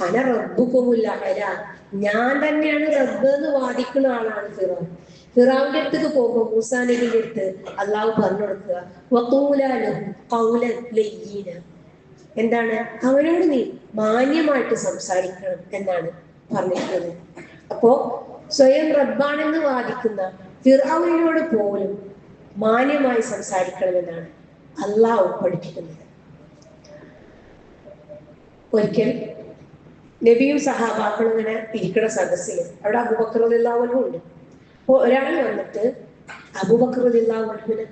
അന റബ്ബുക്കുമുൽ അഅല, ഞാൻ തന്നെയാണ് റബ്ബ് എന്ന് വാദിക്കുന്ന ആളാണ് ഫിറഔൻ. ഫിറഔന്റെ അടുത്തേക്ക് പോകുമ്പോൾ മൂസാ നബിയുടെ അടുത്ത് അള്ളാഹു പറഞ്ഞു കൊടുക്കുക, വഖൂലാ ലഹു ഖൗലൻ ലയ്യിന, എന്താണ്? അവനോട് നീ മാന്യമായിട്ട് സംസാരിക്കണം എന്നാണ് പറഞ്ഞിട്ടുള്ളത്. അപ്പോ സ്വയം റബ്ബാണെന്ന് വാദിക്കുന്ന ഫിർഔനിനോട് പോലും മാന്യമായി സംസാരിക്കണമെന്നാണ് അള്ളാഹു പഠിപ്പിക്കുന്നത്. ഒരിക്കൽ നബിയും സഹാബാക്കളും ഇങ്ങനെ ഇരിക്കുന്ന സദസ്സിൽ അവിടെ അബൂബക്കർ റളിയല്ലാഹു അൻഹു ഉണ്ട്. അപ്പോൾ ഒരാൾ വന്നിട്ട് അബൂബക്കർ റളിയല്ലാഹു അൻഹുവിന്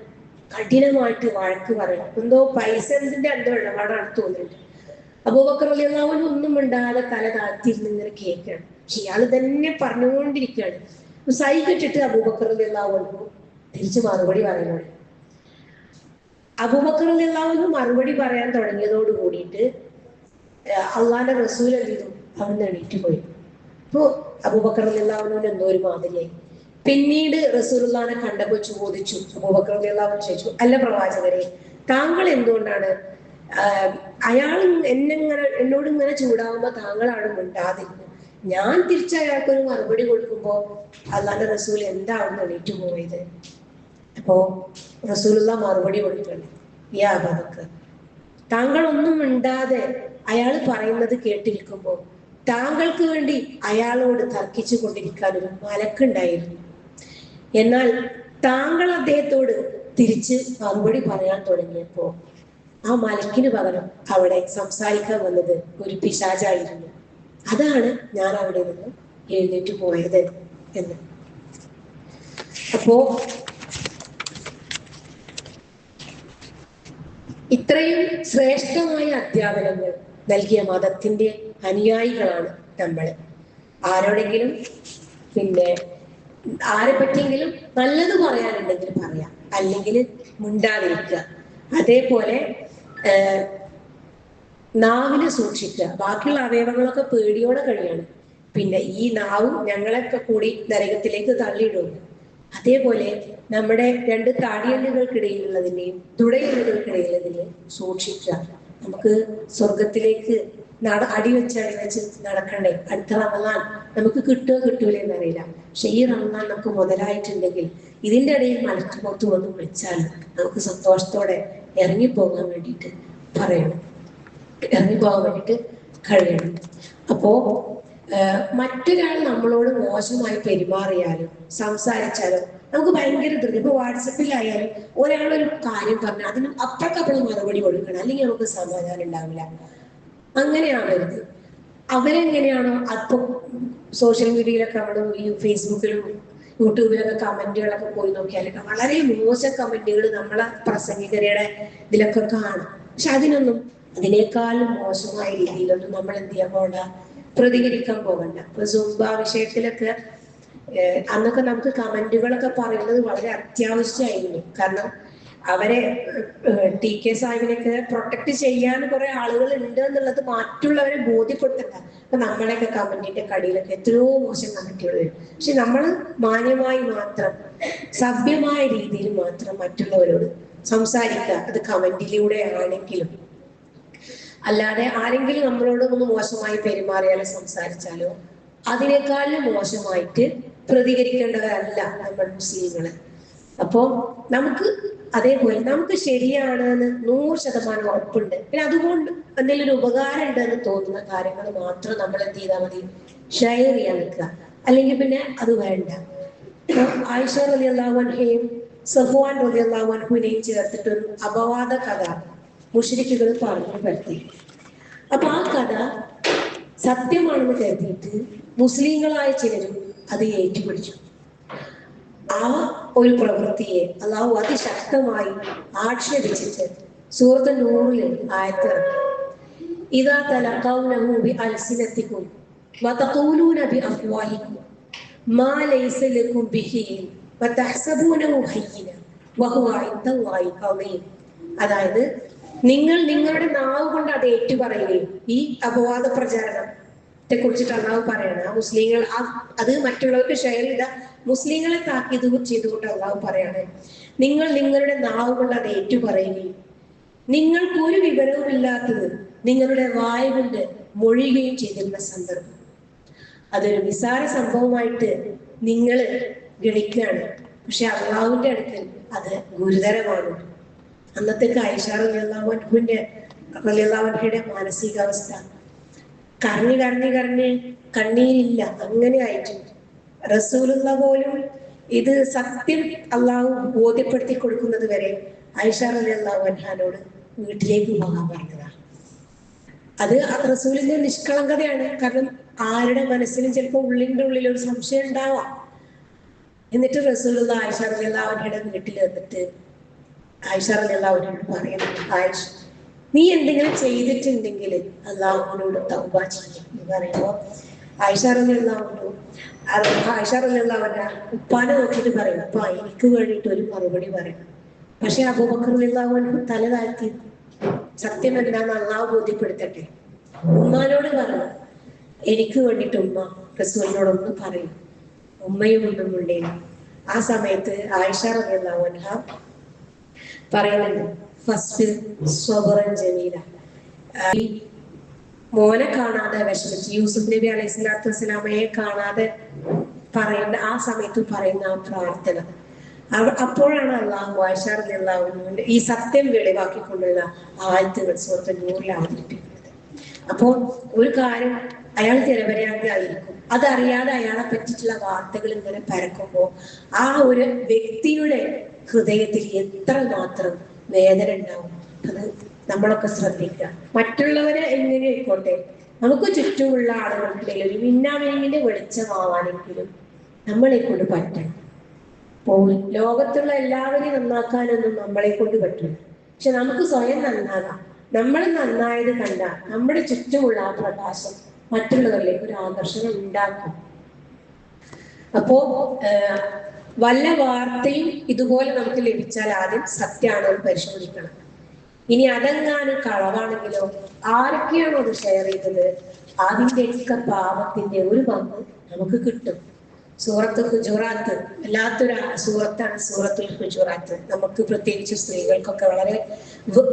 കഠിനമായിട്ട് വഴക്ക് പറയണം. എന്തോ പൈസന്റെ എന്തോ ഇടപാടാണ് തോന്നുന്നുണ്ട്. അബൂബക്കർ റളിയല്ലാഹു അൻഹു ഒന്നും മിണ്ടാതെ തല താഴ്ത്തിയിരുന്ന് ഇങ്ങനെ കേൾക്കുകയാണ്. പക്ഷെ ഇയാൾ തന്നെ പറഞ്ഞുകൊണ്ടിരിക്കുകയാണ്. സൈക്കിട്ടിട്ട് അബൂബക്കർ റളിയല്ലാഹു അൻഹു തിരിച്ച് മറുപടി പറയുന്നത്. അബൂബക്കർ റളിയല്ലാഹു അൻഹു മറുപടി പറയാൻ തുടങ്ങിയതോട് കൂടിയിട്ട് അള്ളാന്റെ റസൂൽ എന്ത് ചെയ്തു? അവിടുന്ന് എണീറ്റ് പോയി. അപ്പോൾ അബൂബക്കർ റളിയല്ലാഹു അൻഹുവിന് എന്തോ ഒരു മാതിരിയായി. പിന്നീട് റസൂലുള്ളാഹിനെ കണ്ടപ്പോൾ ചോദിച്ചു, അബൂബക്കർ റളിയല്ലാഹു അൻഹു ചോദിച്ചു, അല്ല പ്രവാചകരെ, താങ്കൾ എന്തുകൊണ്ടാണ് അയാൾ എന്നോട് ഇങ്ങനെ ചൂടാവുമ്പോ താങ്കളാണ് മിണ്ടാതിരുന്നത്, ഞാൻ തിരിച്ചയാൾക്കൊരു മറുപടി കൊടുക്കുമ്പോ അള്ളാന്റെ റസൂൽ എന്താ അവിടുന്ന് എണീറ്റ് പോയത്? അപ്പോ റസൂലുള്ള മറുപടി കൊടുക്കണം, യാ അബൂബക്കർ, താങ്കൾ ഒന്നും മിണ്ടാതെ അയാൾ പറയുന്നത് കേട്ടിരിക്കുമ്പോൾ താങ്കൾക്ക് വേണ്ടി അയാളോട് തർക്കിച്ചു കൊണ്ടിരിക്കാൻ ഒരു മലക്കുണ്ടായിരുന്നു. എന്നാൽ താങ്കൾ അദ്ദേഹത്തോട് തിരിച്ച് മറുപടി പറയാൻ തുടങ്ങിയപ്പോ ആ മലക്കിന് പകരം അവിടെ സംസാരിക്കാൻ വന്നത് ഒരു പിശാചായിരുന്നു. അതാണ് ഞാൻ അവിടെ നിന്ന് എഴുന്നേറ്റ് പോയത് എന്ന്. അപ്പോ ഇത്രയും ശ്രേഷ്ഠമായ അധ്യാപനങ്ങൾ നൽകിയ മതത്തിന്റെ അനുയായികളാണ് നമ്മൾ. ആരോടെങ്കിലും ആരെ പറ്റിയെങ്കിലും നല്ലത് പറയാനുണ്ടെങ്കിൽ പറയാം, അല്ലെങ്കിൽ മിണ്ടാതിരിക്കുക. അതേപോലെ നാവിനെ സൂക്ഷിക്കുക. ബാക്കിയുള്ള അവയവങ്ങളൊക്കെ പേടിയോടെ കഴിയാണ്. പിന്നെ ഈ നാവും ഞങ്ങളൊക്കെ കൂടി നരകത്തിലേക്ക് തള്ളിയിടുന്നു. അതേപോലെ നമ്മുടെ രണ്ട് താടിയല്ലുകൾക്കിടയിലുള്ളതിനെയും തുടയല്ലുകൾക്കിടയിലുള്ളതിനെയും സൂക്ഷിക്കുക. നമുക്ക് സ്വർഗത്തിലേക്ക് അടിവെച്ച് നടക്കണ്ടേ? അടുത്ത റമദാൻ നമുക്ക് കിട്ടുമോ കിട്ടൂല എന്നറിയില്ല. പക്ഷെ ഈ റമദാൻ നമുക്ക് മുതലായിട്ടുണ്ടെങ്കിൽ ഇതിന്റെ ഇടയിൽ മലക്കുമൊത്ത് വന്ന് വിളിച്ചാൽ നമുക്ക് സന്തോഷത്തോടെ ഇറങ്ങിപ്പോകാൻ വേണ്ടിയിട്ട് പറയണം, ഇറങ്ങിപ്പോകാൻ വേണ്ടിയിട്ട് കഴിയണം. അപ്പോ മറ്റൊരാൾ നമ്മളോട് മോശമായി പെരുമാറിയാലും സംസാരിച്ചാലും നമുക്ക് ഭയങ്കര ധൃതി. ഇപ്പൊ വാട്സപ്പിലായാലും ഒരാളൊരു കാര്യം പറഞ്ഞാൽ അതിന് അപ്പഴക്കപ്പഴും മറുപടി കൊടുക്കണം, അല്ലെങ്കിൽ നമുക്ക് സമാധാനം ഉണ്ടാവില്ല. അങ്ങനെയാവരുത്. അവരെങ്ങനെയാണോ അപ്പൊ സോഷ്യൽ മീഡിയയിലൊക്കെ നമ്മൾ ഈ ഫേസ്ബുക്കിലും യൂട്യൂബിലൊക്കെ കമന്റുകളൊക്കെ പോയി നോക്കിയാലൊക്കെ വളരെ മോശം കമന്റുകൾ നമ്മളെ പ്രസംഗികരുടെ ഇതിലൊക്കെ കാണും. പക്ഷെ അതിനേക്കാളും മോശമായ രീതിയിലൊന്നും നമ്മൾ എന്ത് ചെയ്യാൻ പോകണ്ട, പ്രതികരിക്കാൻ പോകണ്ട. ഇപ്പൊ സുംബ വിഷയത്തിലൊക്കെ അന്നൊക്കെ നമുക്ക് കമന്റുകളൊക്കെ പറയുന്നത് വളരെ അത്യാവശ്യമായിരുന്നു. കാരണം അവരെ TK സാഹിബിനൊക്കെ പ്രൊട്ടക്ട് ചെയ്യാൻ കുറെ ആളുകൾ ഉണ്ട് എന്നുള്ളത് മറ്റുള്ളവരെ ബോധ്യപ്പെടുത്തണ്ട. അപ്പൊ നമ്മുടെയൊക്കെ കമന്റിന്റെ കടിയിലൊക്കെ എത്രയോ മോശം കമന്റുകൾ വരും. പക്ഷെ നമ്മൾ മാന്യമായി മാത്രം, സഭ്യമായ രീതിയിൽ മാത്രം മറ്റുള്ളവരോട് സംസാരിക്കുക. അത് കമന്റിലൂടെ ആണെങ്കിലും, അല്ലാതെ ആരെങ്കിലും നമ്മളോട് ഒന്ന് മോശമായി പെരുമാറിയാലോ സംസാരിച്ചാലോ അതിനേക്കാളും മോശമായിട്ട് പ്രതികരിക്കേണ്ടവരല്ല നമ്മൾ മുസ്ലിങ്ങള്. അപ്പോ നമുക്ക് അതേപോലെ നമുക്ക് ശരിയാണെന്ന് 100% ഉറപ്പുണ്ട്. പിന്നെ അതുകൊണ്ട് എന്തെങ്കിലും ഒരു ഉപകാരം ഉണ്ടെന്ന് തോന്നുന്ന കാര്യങ്ങൾ മാത്രം നമ്മൾ എന്ത് ചെയ്താൽ മതി, ഷെയർ ചെയ്യാൻ നിൽക്കുക. അല്ലെങ്കിൽ പിന്നെ അത് വേണ്ട. ആയിഷ റളിയല്ലാഹു അൻഹയും സഫ്വാൻ റളിയല്ലാഹു അൻഹുവിനെയും ചേർത്തിട്ടൊരു അപവാദ കഥ മുശ്രിക്കുകൾ പറഞ്ഞു പരത്തി. അപ്പൊ ആ കഥ സത്യമാണെന്ന് കരുതിയിട്ട് മുസ്ലിങ്ങളായ ചിലരും അത് ഏറ്റുപിടിച്ചു. ആ ഒരു പ്രവൃത്തിയെ അള്ളാഹു അതിശക്തമായി ആക്ഷേപിച്ചിട്ട് സൂറത്ത് നൂറിൽ ആയത്തിറക്കി. ഇദാ തലഖൗനഹു ബിഅൽസിനതികും വതഖൂലൂന ബിഅഫ്വാഹികും മാ ലൈസ ലകും ബിഹി വതഹ്സബൂനഹു ഹയ്യിന വഹുവ ഇൻദല്ലാഹി അളീം. അതായത് നിങ്ങൾ നിങ്ങളുടെ നാവ് കൊണ്ട് അത് ഏറ്റുപറയുകയും ഈ അപവാദ പ്രചാരണം കുറിച്ചിട്ട് അള്ളാഹു പറയണം. ആ മുസ്ലിങ്ങൾ അത് മറ്റുള്ളവർക്ക് ഷെയർ ചെയ്ത മുസ്ലിങ്ങളെ താക്കീത് ചെയ്തുകൊണ്ട് അള്ളാഹു പറയാണ്, നിങ്ങൾ നിങ്ങളുടെ നാവ് കൊണ്ട് അത് ഏറ്റു പറയുകയും നിങ്ങൾക്ക് ഒരു വിവരവുമില്ലാത്തത് നിങ്ങളുടെ വായ കൊണ്ട് മൊഴിയുകയും ചെയ്തിരുന്ന സന്ദർഭം. അതൊരു നിസാര സംഭവമായിട്ട് നിങ്ങൾ ഗണിക്കുകയാണ്. പക്ഷെ അള്ളാഹുവിന്റെ അടുക്കൽ അത് ഗുരുതരമാണ്. അന്നത്തെ ആയിഷ റളിയല്ലാഹു അൻഹയുടെ മാനസികാവസ്ഥ കരഞ്ഞ് കരഞ്ഞ് കരഞ്ഞ് കണ്ണീരില്ല, അങ്ങനെ ആയിട്ടുണ്ട്. റസൂലുള്ള പോലും ഇത് സത്യം അള്ളാഹു ബോധ്യപ്പെടുത്തി കൊടുക്കുന്നത് വരെ ആയിഷ റളിയല്ലാഹു അൻഹയോട് വീട്ടിലേക്ക് പോകാൻ പറഞ്ഞതാണ്. അത് റസൂലിന്റെ നിഷ്കളങ്കതയാണ്. കാരണം ആരുടെ മനസ്സിലും ചിലപ്പോൾ ഉള്ളിന്റെ ഉള്ളിൽ ഒരു സംശയം ഉണ്ടാവാം. എന്നിട്ട് റസൂലുള്ള ആയിഷ റളിയല്ലാഹു അൻഹയുടെ വീട്ടിൽ വന്നിട്ട് ആയിഷ റളിയല്ലാഹു അൻഹയോട് പറയുന്നത്, ആയിഷ നീ എന്തെങ്കിലും ചെയ്തിട്ടുണ്ടെങ്കിൽ അള്ളാഹുവിനോട് തൗബ ചെയ്യും എന്ന് പറയുമ്പോൾ ആയിഷ റളിയല്ലാഹു അൻഹ ഉപ്പാനെ നോക്കിയിട്ട് പറയും, ഉപ്പ എനിക്ക് വേണ്ടിയിട്ട് ഒരു മറുപടി പറയണം. പക്ഷെ അബൂബക്കർ റളിയല്ലാഹു അൻഹു തല താഴ്ത്തി സത്യം എന്താണെന്ന് അള്ളാഹു ബോധ്യപ്പെടുത്തട്ടെ. ഉമ്മാനോട് പറഞ്ഞു, എനിക്ക് വേണ്ടിയിട്ട് ഉമ്മ റസൂലിനോടൊന്ന് പറയും. ഉമ്മയും ഒന്നും ഉണ്ടേനു. ആ സമയത്ത് ആയിഷ റളിയല്ലാഹു അൻഹ പറയുന്നുണ്ട്, ഫസ്റ്റ് സ്വബറൻ ജമീല. മോനെ കാണാതെ വിഷമിച്ച് യൂസുഫ് നബി അലൈഹി സ്വലാത്തു വസ്സലാമയെ കാണാതെ പറയുന്ന ആ സമയത്ത് പറയുന്ന ആ പ്രാർത്ഥന, അപ്പോഴാണ് അള്ളാഹു ആയിഷ റളിയല്ലാഹു അൻഹയുടെ ഈ സത്യം വെളിവാക്കിക്കൊണ്ടുള്ള ആയത്തുകൾ സൂറത്തുൽ നൂറിൽ അവതരിപ്പിക്കുന്നത്. അപ്പോൾ ഒരു കാര്യം അയാൾ നിരപരാധിയായിരിക്കും, അതറിയാതെ അയാളെ പറ്റിയിട്ടുള്ള വാർത്തകൾ ഇങ്ങനെ പരക്കുമ്പോൾ ആ ഒരു വ്യക്തിയുടെ ഹൃദയത്തിൽ എത്ര മാത്രം വേദന ഉണ്ടാവും. അത് നമ്മളൊക്കെ ശ്രദ്ധിക്കുക. മറ്റുള്ളവരെ എങ്ങനെ ആയിക്കോട്ടെ, നമുക്ക് ചുറ്റുമുള്ള ആളുകൾക്കിടയിൽ ഒരു മിന്നാമിനിങ്ങിന്റെ വെളിച്ചമാവാനെങ്കിലും നമ്മളെ കൊണ്ട് പറ്റണം. ലോകത്തുള്ള എല്ലാവരെയും നന്നാക്കാനൊന്നും നമ്മളെ കൊണ്ട് പറ്റില്ല. പക്ഷെ നമുക്ക് സ്വയം നന്നാകാം. നമ്മൾ നന്നായത് കണ്ടാൽ നമ്മുടെ ചുറ്റുമുള്ള ആ പ്രകാശം മറ്റുള്ളവരിലേക്ക് ഒരു ആകർഷണം ഉണ്ടാക്കും. അപ്പോ വല്ല വാർത്തയും ഇതുപോലെ നമുക്ക് ലഭിച്ചാൽ ആദ്യം സത്യമാണോ എന്ന് പരിശോധിക്കണം. ഇനി അതെങ്ങാനും കളവാണെങ്കിലോ ആരൊക്കെയാണോ അത് ഷെയർ ചെയ്തത് അതിൻ്റെയൊക്കെ പാപത്തിന്റെ ഒരു പങ്ക് നമുക്ക് കിട്ടും. സൂറത്തുൽ ഹുജുറാത്ത് വല്ലാത്തൊരു സൂറത്താണ് സൂറത്തുൽ ഹുജുറാത്ത്. നമുക്ക് പ്രത്യേകിച്ച് സ്ത്രീകൾക്കൊക്കെ വളരെ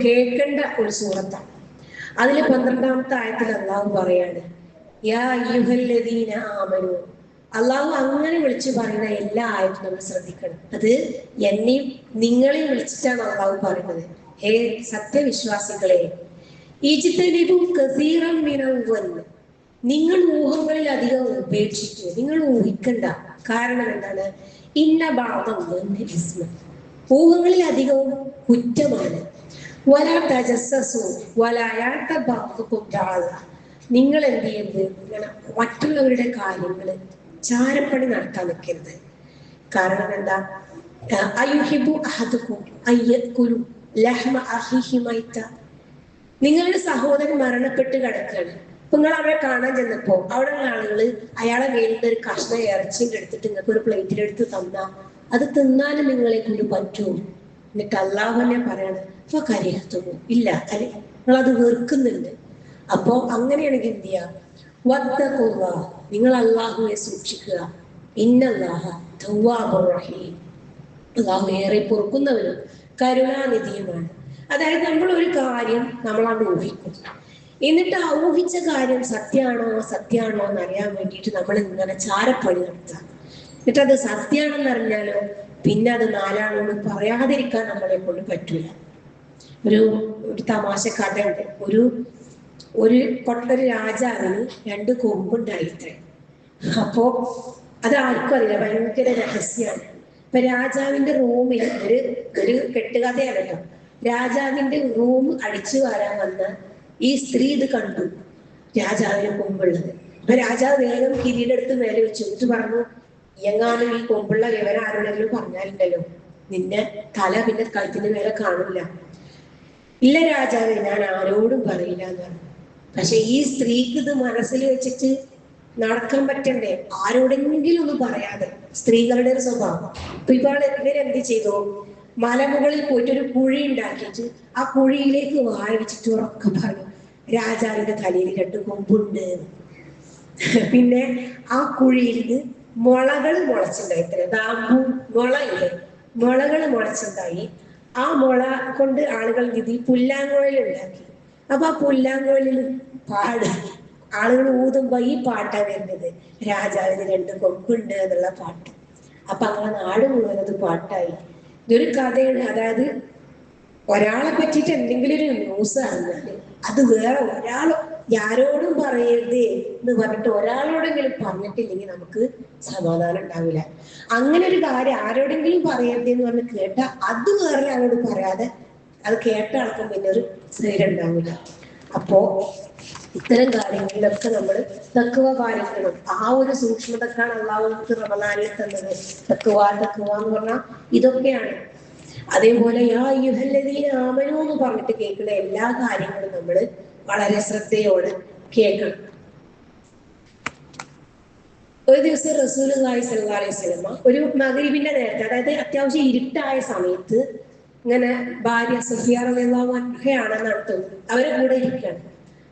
കേൾക്കേണ്ട ഒരു സൂറത്താണ്. അതിൽ 12-ാമത്തെ ആയത്തിൽ അള്ളാഹു പറയാണ്, യാ അയ്യുഹല്ലദീന ആമനൂ. അള്ളാഹു അങ്ങനെ വിളിച്ചു പറയുന്ന എല്ലാ ആയത്തും നമ്മൾ ശ്രദ്ധിക്കണം. അത് എന്നെയും നിങ്ങളെയും വിളിച്ചിട്ടാണ് അള്ളാഹു പറയുന്നത്. ഹേ സത്യവിശ്വാസികളെ, ഇജ്തനിബു കസീറൻ മിനൽ വന്ന്, നിങ്ങൾ ഊഹങ്ങളിൽ അധികം ഉപേക്ഷിച്ചു. നിങ്ങൾ ഊഹിക്കണ്ട. കാരണം എന്താണ്? ഇന്ന ഭാഗം ഊഹങ്ങളിൽ അധികവും കുറ്റമാണ്. വലാ തജസ്സസു വലാ യഗ്തബ ബഅ്ദുകും ബഅ്ദ. നിങ്ങൾ എന്ത് ചെയ്യരുത്, ഇങ്ങനെ മറ്റുള്ളവരുടെ കാര്യങ്ങൾ ചാരപ്പണി നടത്താൻ നിൽക്കരുത്. കാരണം എന്താ? അയുഹിബു അഹദുകും അയ്യകുലു ലഹ്മ അഖീഹി മൈത. നിങ്ങളുടെ സഹോദരൻ മരണപ്പെട്ട് കിടക്കുകയാണ്. അപ്പൊ നിങ്ങൾ അവരെ കാണാൻ ചെന്നപ്പോ അവിടെയുള്ള ആളുകൾ അയാളെ കയ്യിൽ ഒരു കഷ്ണം ഇറച്ചിൻ്റെ എടുത്തിട്ട് നിങ്ങൾക്ക് ഒരു പ്ലേറ്റിലെടുത്ത് തന്നാ അത് തിന്നാനും നിങ്ങളെ കൊണ്ട് പറ്റുമോ? എന്നിട്ട് അള്ളാഹു തന്നെ പറയാണ്, ഇപ്പൊ കരിഹത്തുമോ ഇല്ല, അല്ലെ നിങ്ങളത് വെറുക്കുന്നുണ്ട്. അപ്പോ അങ്ങനെയാണെങ്കിൽ എന്ത് ചെയ്യാ? വത്തഖുല്ലാഹ്, നിങ്ങൾ അള്ളാഹുവെ സൂക്ഷിക്കുക. ഇന്നല്ലാഹ തവ്വാബുർ റഹീം, അള്ളാഹു ഏറെ പൊറുക്കുന്നവരും കരുണാനിധിയുമാണ്. അതായത് നമ്മൾ ഒരു കാര്യം നമ്മളത് ഊഹിക്കും, എന്നിട്ട് ആ ഊഹിച്ച കാര്യം സത്യമാണോ എന്നറിയാൻ വേണ്ടിയിട്ട് നമ്മൾ ഇങ്ങനെ ചാരപ്പണി നടത്താം. എന്നിട്ട് അത് സത്യമാണെന്ന് അറിഞ്ഞാലോ പിന്നെ അത് നാലാളോട് പറയാതിരിക്കാൻ നമ്മളെ കൊണ്ട് പറ്റൂല. ഒരു തമാശ കഥയുണ്ട്. ഒരു രാജാവിന് 2 കൊമ്പുണ്ടായിത്രേ. അപ്പോ അത് ആർക്കും അറിയില്ല, ഭയങ്കര രഹസ്യമാണ്. ഇപ്പൊ രാജാവിന്റെ റൂമിൽ ഒരു കെട്ടുകഥയാണല്ലോ. രാജാവിന്റെ റൂം അടിച്ചു വാരാൻ വന്ന ഈ സ്ത്രീ ഇത് കണ്ടു, രാജാവിന് കൊമ്പുള്ളത്. അപ്പൊ രാജാവ് വേഗം കിരീടെടുത്ത് മേലെ വെച്ചു. എന്നിട്ട് പറഞ്ഞു, എങ്ങാനും ഈ കൊമ്പുള്ള വിവരം ആരോടെങ്കിലും പറഞ്ഞാലുണ്ടല്ലോ നിന്നെ തല പിന്നെ കഴുത്തിന് മേലെ കാണൂല. ഇല്ല രാജാവേ, ഞാൻ ആരോടും പറയില്ല എന്ന് പറഞ്ഞു. പക്ഷെ ഈ സ്ത്രീക്ക് ഇത് മനസ്സിൽ വെച്ചിട്ട് നടക്കാൻ പറ്റണ്ടേ, ആരോടെങ്കിലും ഒന്നും പറയാതെ. സ്ത്രീകളുടെ ഒരു സ്വഭാവം. അപ്പൊ ഇവരെന്ത് ചെയ്തു? മലമുകളിൽ പോയിട്ട് ഒരു കുഴി ഉണ്ടാക്കിയിട്ട് ആ കുഴിയിലേക്ക് വായ വെച്ചിട്ട് ഉറക്കം പറഞ്ഞു, രാജാവിന്റെ തലയിൽ 2 കൊമ്പുണ്ട്. പിന്നെ ആ കുഴിയിൽ നിന്ന് മുളകൾ മുളച്ചുണ്ടായി. ദാമ്പൂ മുളയില്ലേ, മുളകൾ മുളച്ചുണ്ടായി. ആ മുള കൊണ്ട് ആളുകൾ ഇത് പുല്ലാങ്കുഴൽ ഉണ്ടാക്കി. അപ്പൊ ആ പുല്ലാങ്കുഴലിൽ പാട് ആളുകൾ ഊതുമ്പോ ഈ പാട്ടാ വരുന്നത്, രാജാവിന് രണ്ട് കൊമ്പുണ്ട് എന്നുള്ള പാട്ട്. അപ്പൊ അങ്ങനെ നാട് മുഴുവൻ അത് പാട്ടായി. ഇതൊരു കഥയാണ്. അതായത് ഒരാളെ പറ്റിയിട്ട് എന്തെങ്കിലും ഒരു ന്യൂസ് അറിഞ്ഞാല് അത് വേറെ ഒരാൾ ആരോടും പറയരുതേ എന്ന് പറഞ്ഞിട്ട് ഒരാളോടെങ്കിലും പറഞ്ഞിട്ടില്ലെങ്കിൽ നമുക്ക് സമാധാനം ഉണ്ടാവില്ല. അങ്ങനെ ഒരു കാര്യം ആരോടെങ്കിലും പറയരുതേ എന്ന് പറഞ്ഞ് കേട്ടാൽ അത് വേറെ ആളോട് പറയാതെ അത് കേട്ട ആൾക്കും പിന്നെ ഒരു സ്ഥിരം ഉണ്ടാവില്ല. അപ്പോ ഇത്തരം കാര്യങ്ങളിലൊക്കെ നമ്മൾ തക്കുവ പാലിക്കണം. ആ ഒരു സൂക്ഷ്മതക്കാണ് അള്ളാഹു നമുക്ക് റമദാനിൽ തന്നത്. തക്കുവ തക്കുവ എന്ന് പറഞ്ഞാൽ ഇതൊക്കെയാണ്. അതേപോലെ യാ അയ്യുഹല്ലദീന ആമനൂ എന്ന് പറഞ്ഞിട്ട് കേൾക്കുന്ന എല്ലാ കാര്യങ്ങളും നമ്മൾ വളരെ ശ്രദ്ധയോടെ കേൾക്കണം. ഒരു ദിവസം റസൂലുള്ളാഹി സ്വല്ലല്ലാഹു അലൈഹി വസല്ലമ ഒരു മഗ്‌രിബിന്റെ നേരത്തെ, അതായത് അത്യാവശ്യം ഇരുട്ടായ സമയത്ത്, ഇങ്ങനെ ഭാര്യ സഫിയ റളിയല്ലാഹു അൻഹയാണെന്നാണ് തോന്നുന്നത്, അവരെ കൂടെ ഇരിക്കുകയാണ്.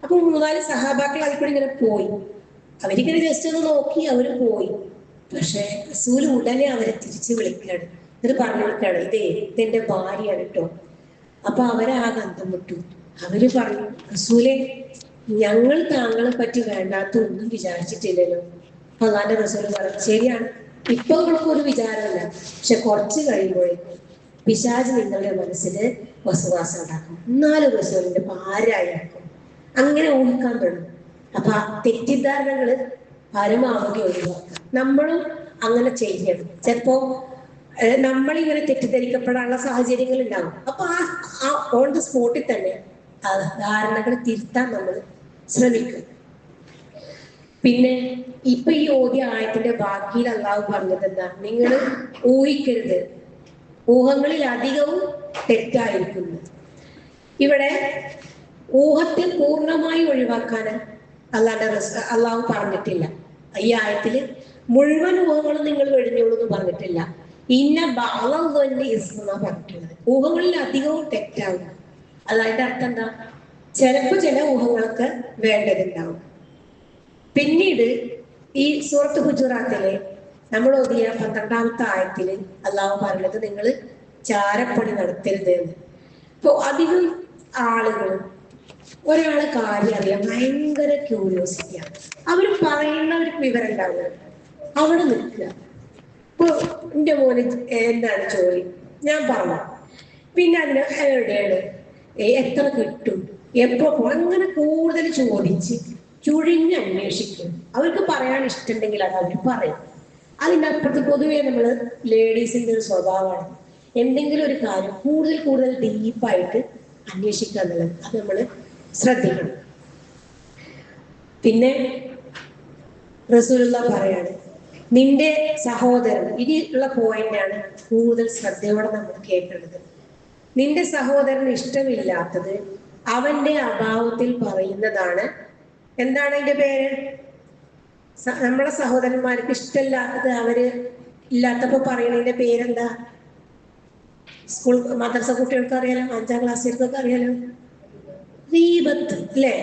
അപ്പൊ മൂന്നാല് സഹാബാക്കൾ അതിൽ കൂടി ഇങ്ങനെ പോയി. അവരിങ്ങനെ ജസ്റ്റ് ഒന്ന് നോക്കി അവര് പോയി. പക്ഷെ റസൂൽ ഉടനെ അവരെ തിരിച്ചു വിളിക്കുകയാണ്. എന്നിട്ട് പറഞ്ഞു വിളിക്കുകയാണ്, ഇതെന്റെ ഭാര്യയാണ് കേട്ടോ. അപ്പൊ അവരാകെ അന്തം വിട്ടു. അവര് പറഞ്ഞു, റസൂലെ, ഞങ്ങൾ താങ്കളെ പറ്റി വേണ്ടാത്ത ഒന്നും വിചാരിച്ചിട്ടില്ലല്ലോ. അള്ളാന്റെ റസൂൽ പറഞ്ഞു, ശരിയാണ്, ഇപ്പൊ നിങ്ങൾക്ക് ഒരു വിചാരമില്ല, പക്ഷെ കുറച്ച് കഴിയുമ്പോഴേക്കും പിശാച് നിങ്ങളുടെ മനസ്സിൽ വസുവാസം ഉണ്ടാക്കും. എന്നാലും റസൂലിന്റെ ആരായിരിക്കും അങ്ങനെ ഊഹിക്കാൻ തുടങ്ങും. അപ്പൊ തെറ്റിദ്ധാരണകള് പരമാവധി ഒഴിവാക്കുക. നമ്മളും അങ്ങനെ ചെയ്യണം. ചിലപ്പോ നമ്മളിങ്ങനെ തെറ്റിദ്ധരിക്കപ്പെടാനുള്ള സാഹചര്യങ്ങൾ ഉണ്ടാകും. അപ്പൊ ആ ഓൺ ദ സ്പോട്ടിൽ തന്നെ ആ ധാരണകൾ തിരുത്താൻ നമ്മൾ ശ്രമിക്കും. പിന്നെ ഇപ്പൊ ഈ ഓതിയ ആയത്തിന്റെ ബാക്കിയിൽ അള്ളാഹു പറഞ്ഞത് എന്താ? നിങ്ങൾ ഊഹിക്കരുത്, ഊഹങ്ങളിൽ അധികവും തെറ്റായിരിക്കുന്നു. ഇവിടെ ഊഹത്തെ പൂർണ്ണമായി ഒഴിവാക്കാൻ അള്ളാഹു പറഞ്ഞിട്ടില്ല. ഈ ആയത്തില് മുഴുവൻ ഊഹങ്ങളും നിങ്ങൾ വെടിഞ്ഞോളൂ എന്ന് പറഞ്ഞിട്ടില്ല. ഇന്ന ബാളം തന്നെ ഇസ്മെന്നാ പറഞ്ഞിട്ടുള്ളത്. ഊഹങ്ങളിൽ അധികവും തെറ്റാവും. അതായത് അർത്ഥം എന്താ? ചിലപ്പോ ചില ഊഹങ്ങളൊക്കെ വേണ്ടതുണ്ടാവും. പിന്നീട് ഈ സൂറത്ത് ഹുജറാത്തിലെ നമ്മൾ ഓതിയ 12ാമത്തെ ആയത്തില് അള്ളാഹു പറഞ്ഞത് നിങ്ങൾ ചാരപ്പണി നടത്തരുത് എന്ന്. ഇപ്പൊ അധികം ആളുകൾ ഒരാളെ കാര്യം അറിയാൻ ഭയങ്കര ക്യൂരിയോസിറ്റിയാണ്. അവർ പറയുന്നവർക്ക് വിവരം ഉണ്ടാവുക, അവിടെ നിൽക്കുക. ഇപ്പൊ എന്റെ മോന് എന്താണ് ജോലി, ഞാൻ പറഞ്ഞു, പിന്നെ അതിന് എവിടെയാണ്, എത്ര കിട്ടും, എപ്പോ, അങ്ങനെ കൂടുതൽ ചോദിച്ച് ചുഴിഞ്ഞ് അന്വേഷിക്കും. അവർക്ക് പറയാൻ ഇഷ്ടമുണ്ടെങ്കിൽ അത് അവർ പറയും. അതിൻ്റെ അപ്പുറത്ത് പൊതുവെ നമ്മൾ ലേഡീസിൻ്റെ ഒരു സ്വഭാവമാണ് എന്തെങ്കിലും ഒരു കാര്യം കൂടുതൽ കൂടുതൽ ഡീപ്പായിട്ട് അന്വേഷിക്കുക എന്നുള്ളത്. അത് നമ്മൾ ശ്രദ്ധിക്കണം. പിന്നെ റസൂലുള്ളാഹി പറയാണ്, നിന്റെ സഹോദരൻ, ഇനിയുള്ള പോയിന്റാണ് കൂടുതൽ ശ്രദ്ധയോടെ നമ്മൾ കേൾക്കേണ്ടത്. നിന്റെ സഹോദരന് ഇഷ്ടമില്ലാത്തത് അവന്റെ അഭാവത്തിൽ പറയുന്നതാണ്. എന്താണ് അതിന്റെ പേര്? നമ്മളെ സഹോദരന്മാർക്ക് ഇഷ്ടമില്ലാത്തത് അവര് ഇല്ലാത്തപ്പോ പറയുന്നതിന്റെ പേരെന്താ? സ്കൂൾ മദ്രസ കുട്ടികൾക്ക് അറിയാലോ, 5ാം ക്ലാസ്സിലൊക്കെ അറിയാലോ, ഗീബത്ത് അല്ലേ?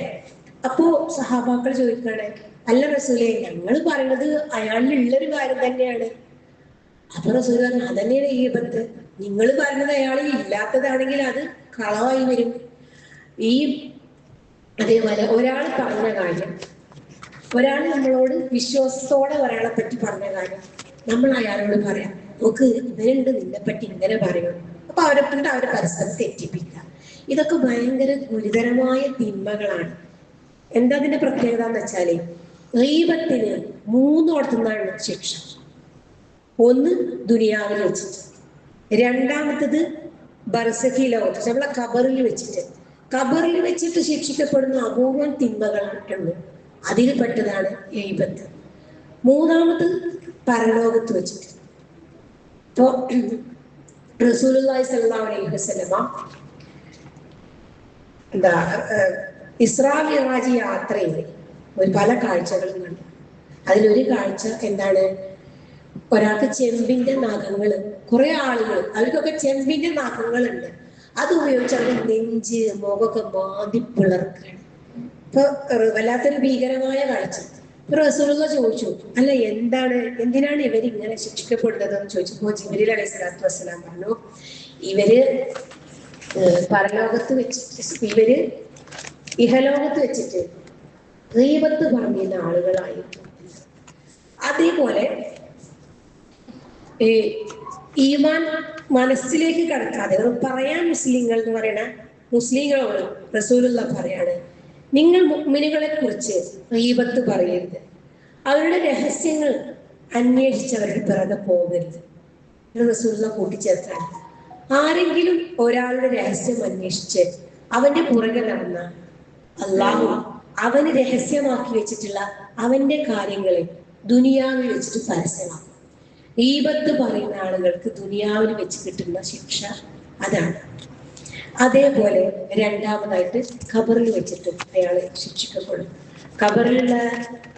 അപ്പോ സഹാബാക്കൾ ചോദിക്കുകയാണ്, അല്ല റസൂലേ, ഞങ്ങൾ പറയുന്നത് അയാളിലുള്ളൊരു കാര്യം തന്നെയാണ്. അപ്പൊ റസൂൽ പറഞ്ഞു, അതന്നെയാണ് ഗീബത്ത്. നിങ്ങൾ പറയുന്നത് അയാളിൽ ഇല്ലാത്തതാണെങ്കിൽ അത് കളവായി വരും. ഈ അതേപോലെ ഒരാൾ പറഞ്ഞ കാര്യം, ഒരാൾ നമ്മളോട് വിശ്വാസത്തോടെ ഒരാളെ പറ്റി പറഞ്ഞ കാര്യം നമ്മൾ അയാളോട് പറയാം, നോക്ക് ഇവരുണ്ട് നിന്നെ പറ്റി ഇങ്ങനെ പറയണം. അപ്പൊ അവരെ കൊണ്ട് അവരെ പരസ്പരം തെറ്റിപ്പിക്കുക. ഇതൊക്കെ ഭയങ്കര ഗുരുതരമായ തിന്മകളാണ്. എന്താ അതിന്റെ പ്രത്യേകത എന്ന് വെച്ചാല്, ഗീബത്തിന് 3 ശിക്ഷ. ഒന്ന് ദുനിയാവിൽ വെച്ചിട്ട്, രണ്ടാമത്തത് ബർസഖി ലോകത്ത് നമ്മളെ ഖബറിൽ വെച്ചിട്ട്. ഖബറിൽ വെച്ചിട്ട് ശിക്ഷിക്കപ്പെടുന്ന അപൂർവം തിന്മകളുണ്ട്, അതിൽ പെട്ടതാണ് ഗീബത്ത്. മൂന്നാമത് പരലോകത്ത് വെച്ചിട്ട്. ഇപ്പോ റസൂലുള്ളാഹി സ്വല്ലല്ലാഹു അലൈഹി വസല്ലമ എന്താ ഇസ്രാ മിഅ്റാജ് യാത്രയിൽ പല കാഴ്ചകളും കണ്ടു. അതിലൊരു കാഴ്ച എന്താണ്? ഒരാൾക്ക് ചെമ്പിന്റെ നഖങ്ങൾ, കുറെ ആളുകൾ അവർക്കൊക്കെ ചെമ്പിന്റെ നഖങ്ങളുണ്ട്, അത് ഉപയോഗിച്ച് അവർ നെഞ്ച് മുഖമൊക്കെ മാന്തി പിളർക്കുകയാണ്. ഇപ്പൊ വല്ലാത്തൊരു ഭീകരമായ കാഴ്ച. റസൂലുള്ള ചോദിച്ചു, അല്ല എന്തിനാണ് ഇവരിങ്ങനെ ശിക്ഷിക്കപ്പെടുന്നതെന്ന് ചോദിച്ചപ്പോൾ ജിബ്രീൽ അലൈഹി സ്വലാത്തു വസ്സലാം പറഞ്ഞു, ഇവര് പരലോകത്ത് വെച്ചിട്ട്, ഇവര് ഇഹലോകത്ത് വെച്ചിട്ട് ഗീബത്ത് പറഞ്ഞിരുന്ന ആളുകളായിരുന്നു. അതേപോലെ ഈമാൻ മനസ്സിലേക്ക് കടക്കാതെ പറയാൻ മുസ്ലിങ്ങൾ എന്ന് പറയുന്ന മുസ്ലിങ്ങളോട് റസൂലുള്ള പറയാണ്, നിങ്ങൾ മുഅ്മിനുകളെ കുറിച്ച് ഗീബത്ത് പറയരുത്, അവരുടെ രഹസ്യങ്ങൾ അന്വേഷിച്ചവരുടെ പിറകെ പോകരുത്. റസൂലുള്ള കൂട്ടിച്ചേർത്താണ്, ആരെങ്കിലും ഒരാളുടെ രഹസ്യം അന്വേഷിച്ച് അവന്റെ പുറകെ നടന്ന അള്ളാഹു അവന് രഹസ്യമാക്കി വെച്ചിട്ടുള്ള അവന്റെ കാര്യങ്ങളെ ദുനിയാവിൽ വെച്ചിട്ട് പരസ്യമാക്കും. ഗീബത്ത് പറയുന്ന ആളുകൾക്ക് ദുനിയാവിൽ വെച്ച് കിട്ടുന്ന ശിക്ഷ അതാണ്. അതേപോലെ രണ്ടാമതായിട്ട് ഖബറിൽ വെച്ചിട്ടും അയാൾ ശിക്ഷിക്കപ്പെടും. ഖബറിലുള്ള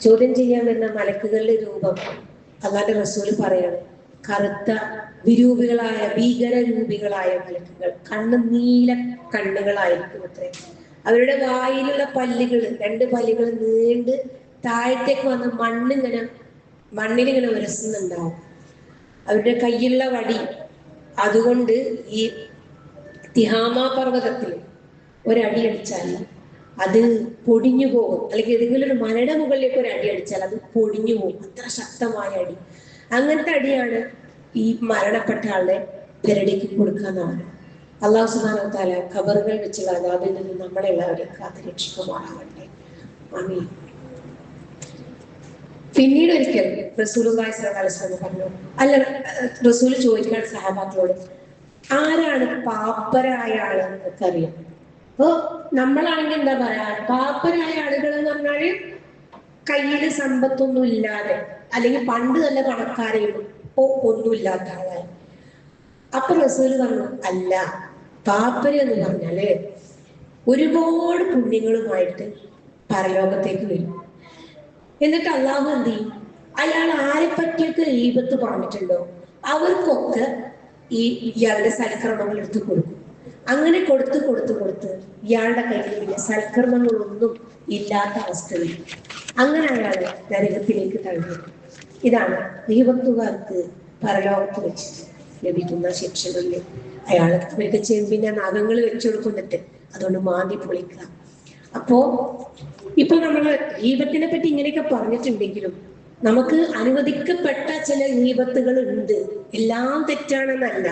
ചോദ്യം ചെയ്യാൻ വരുന്ന മലക്കുകളുടെ രൂപം അല്ലാതെ റസൂൽ പറയാണ്, കറുത്ത വിരൂപികളായ ഭീകരരൂപികളായ മലക്കുകൾ, കണ്ണ് നീല കണ്ണുകളായിരിക്കും അത്രേ. അവരുടെ വായിലുള്ള പല്ലുകൾ, 2 പല്ലുകൾ നീണ്ട് താഴത്തേക്ക് വന്ന് മണ്ണിലിങ്ങനെ ഉരസുന്നുണ്ടാവും. അവരുടെ കയ്യിലുള്ള വടി, അതുകൊണ്ട് ഈ തിഹാമ പർവ്വതത്തിൽ ഒരടി അടിച്ചാൽ അത് പൊടിഞ്ഞു പോകും, അല്ലെങ്കിൽ ഏതെങ്കിലും ഒരു മലയുടെ മുകളിലേക്ക് ഒരു അടി അടിച്ചാൽ അത് പൊടിഞ്ഞു പോകും, അത്ര ശക്തമായ അടി. അങ്ങനത്തെ അടിയാണ് ഈ മരണപ്പെട്ട ആളുടെ പെരടിക്ക് കൊടുക്കാന്നാണ്. അള്ളാഹു സുബ്ഹാനഹു വ തആല ഖബറുകൾ വെച്ചുള്ള അദാബിൽ നിന്ന് നമ്മളെല്ലാവരെയും കാത്തുരക്ഷിക്കുമാറാകട്ടെ. ആമീൻ. പിന്നീട് ഒരിക്കൽ റസൂലുള്ളാഹി സ്വല്ലല്ലാഹു അലൈഹി വസല്ലം പറഞ്ഞു, അല്ല, റസൂൽ ചോദിക്കാൻ സഹാബാക്കളോട്, ആരാണ് പാപ്പരായ ആള് എന്നൊക്കെ അറിയാം. അപ്പൊ നമ്മളാണെങ്കിൽ എന്താ പറയാ, പാപ്പരായ ആളുകൾ എന്ന് പറഞ്ഞാല് കയ്യില് സമ്പത്തൊന്നും ഇല്ലാതെ, അല്ലെങ്കിൽ പണ്ട് തന്നെ പണക്കാരെയും ഒന്നുമില്ലാത്ത ആളായി. അപ്പൊ റസൂല് പറഞ്ഞു, അല്ല, പാപ്പര് എന്ന് പറഞ്ഞാല് ഒരുപാട് പുണ്യങ്ങളുമായിട്ട് പരലോകത്തേക്ക് വരും. എന്നിട്ട് അള്ളാഹു എന്ത് ചെയ്യും, അയാൾ ആരെ പറ്റിയൊക്കെ ഗീബത്ത് പറഞ്ഞിട്ടുണ്ടോ അവർക്കൊക്കെ ഇയാളുടെ സൽക്കർമ്മങ്ങൾ എടുത്തു കൊടുക്കും. അങ്ങനെ കൊടുത്ത് ഇയാളുടെ കയ്യിൽ പിന്നെ സൽക്കർമ്മങ്ങളൊന്നും ഇല്ലാത്ത അവസ്ഥ വരും. അങ്ങനെ അയാൾ നരകത്തിലേക്ക് തള്ളും. ഇതാണ് ഗീബത്തുകാർക്ക് പരലോകത്ത് വെച്ചിട്ട് ലഭിക്കുന്ന ശിക്ഷകളിൽ. അവർക്ക് ചെമ്പിന്റെ നഖങ്ങൾ വെച്ചു കൊടുക്കുന്നിട്ട് അതുകൊണ്ട് മാന്തി പൊളിക്കുക. അപ്പോ ഇപ്പൊ നമ്മള് ഗീബത്തിനെ പറ്റി ഇങ്ങനെയൊക്കെ പറഞ്ഞിട്ടുണ്ടെങ്കിലും നമുക്ക് അനുവദിക്കപ്പെട്ട ചില ഗീബത്തുകൾ ഉണ്ട്. എല്ലാം തെറ്റാണെന്നല്ല.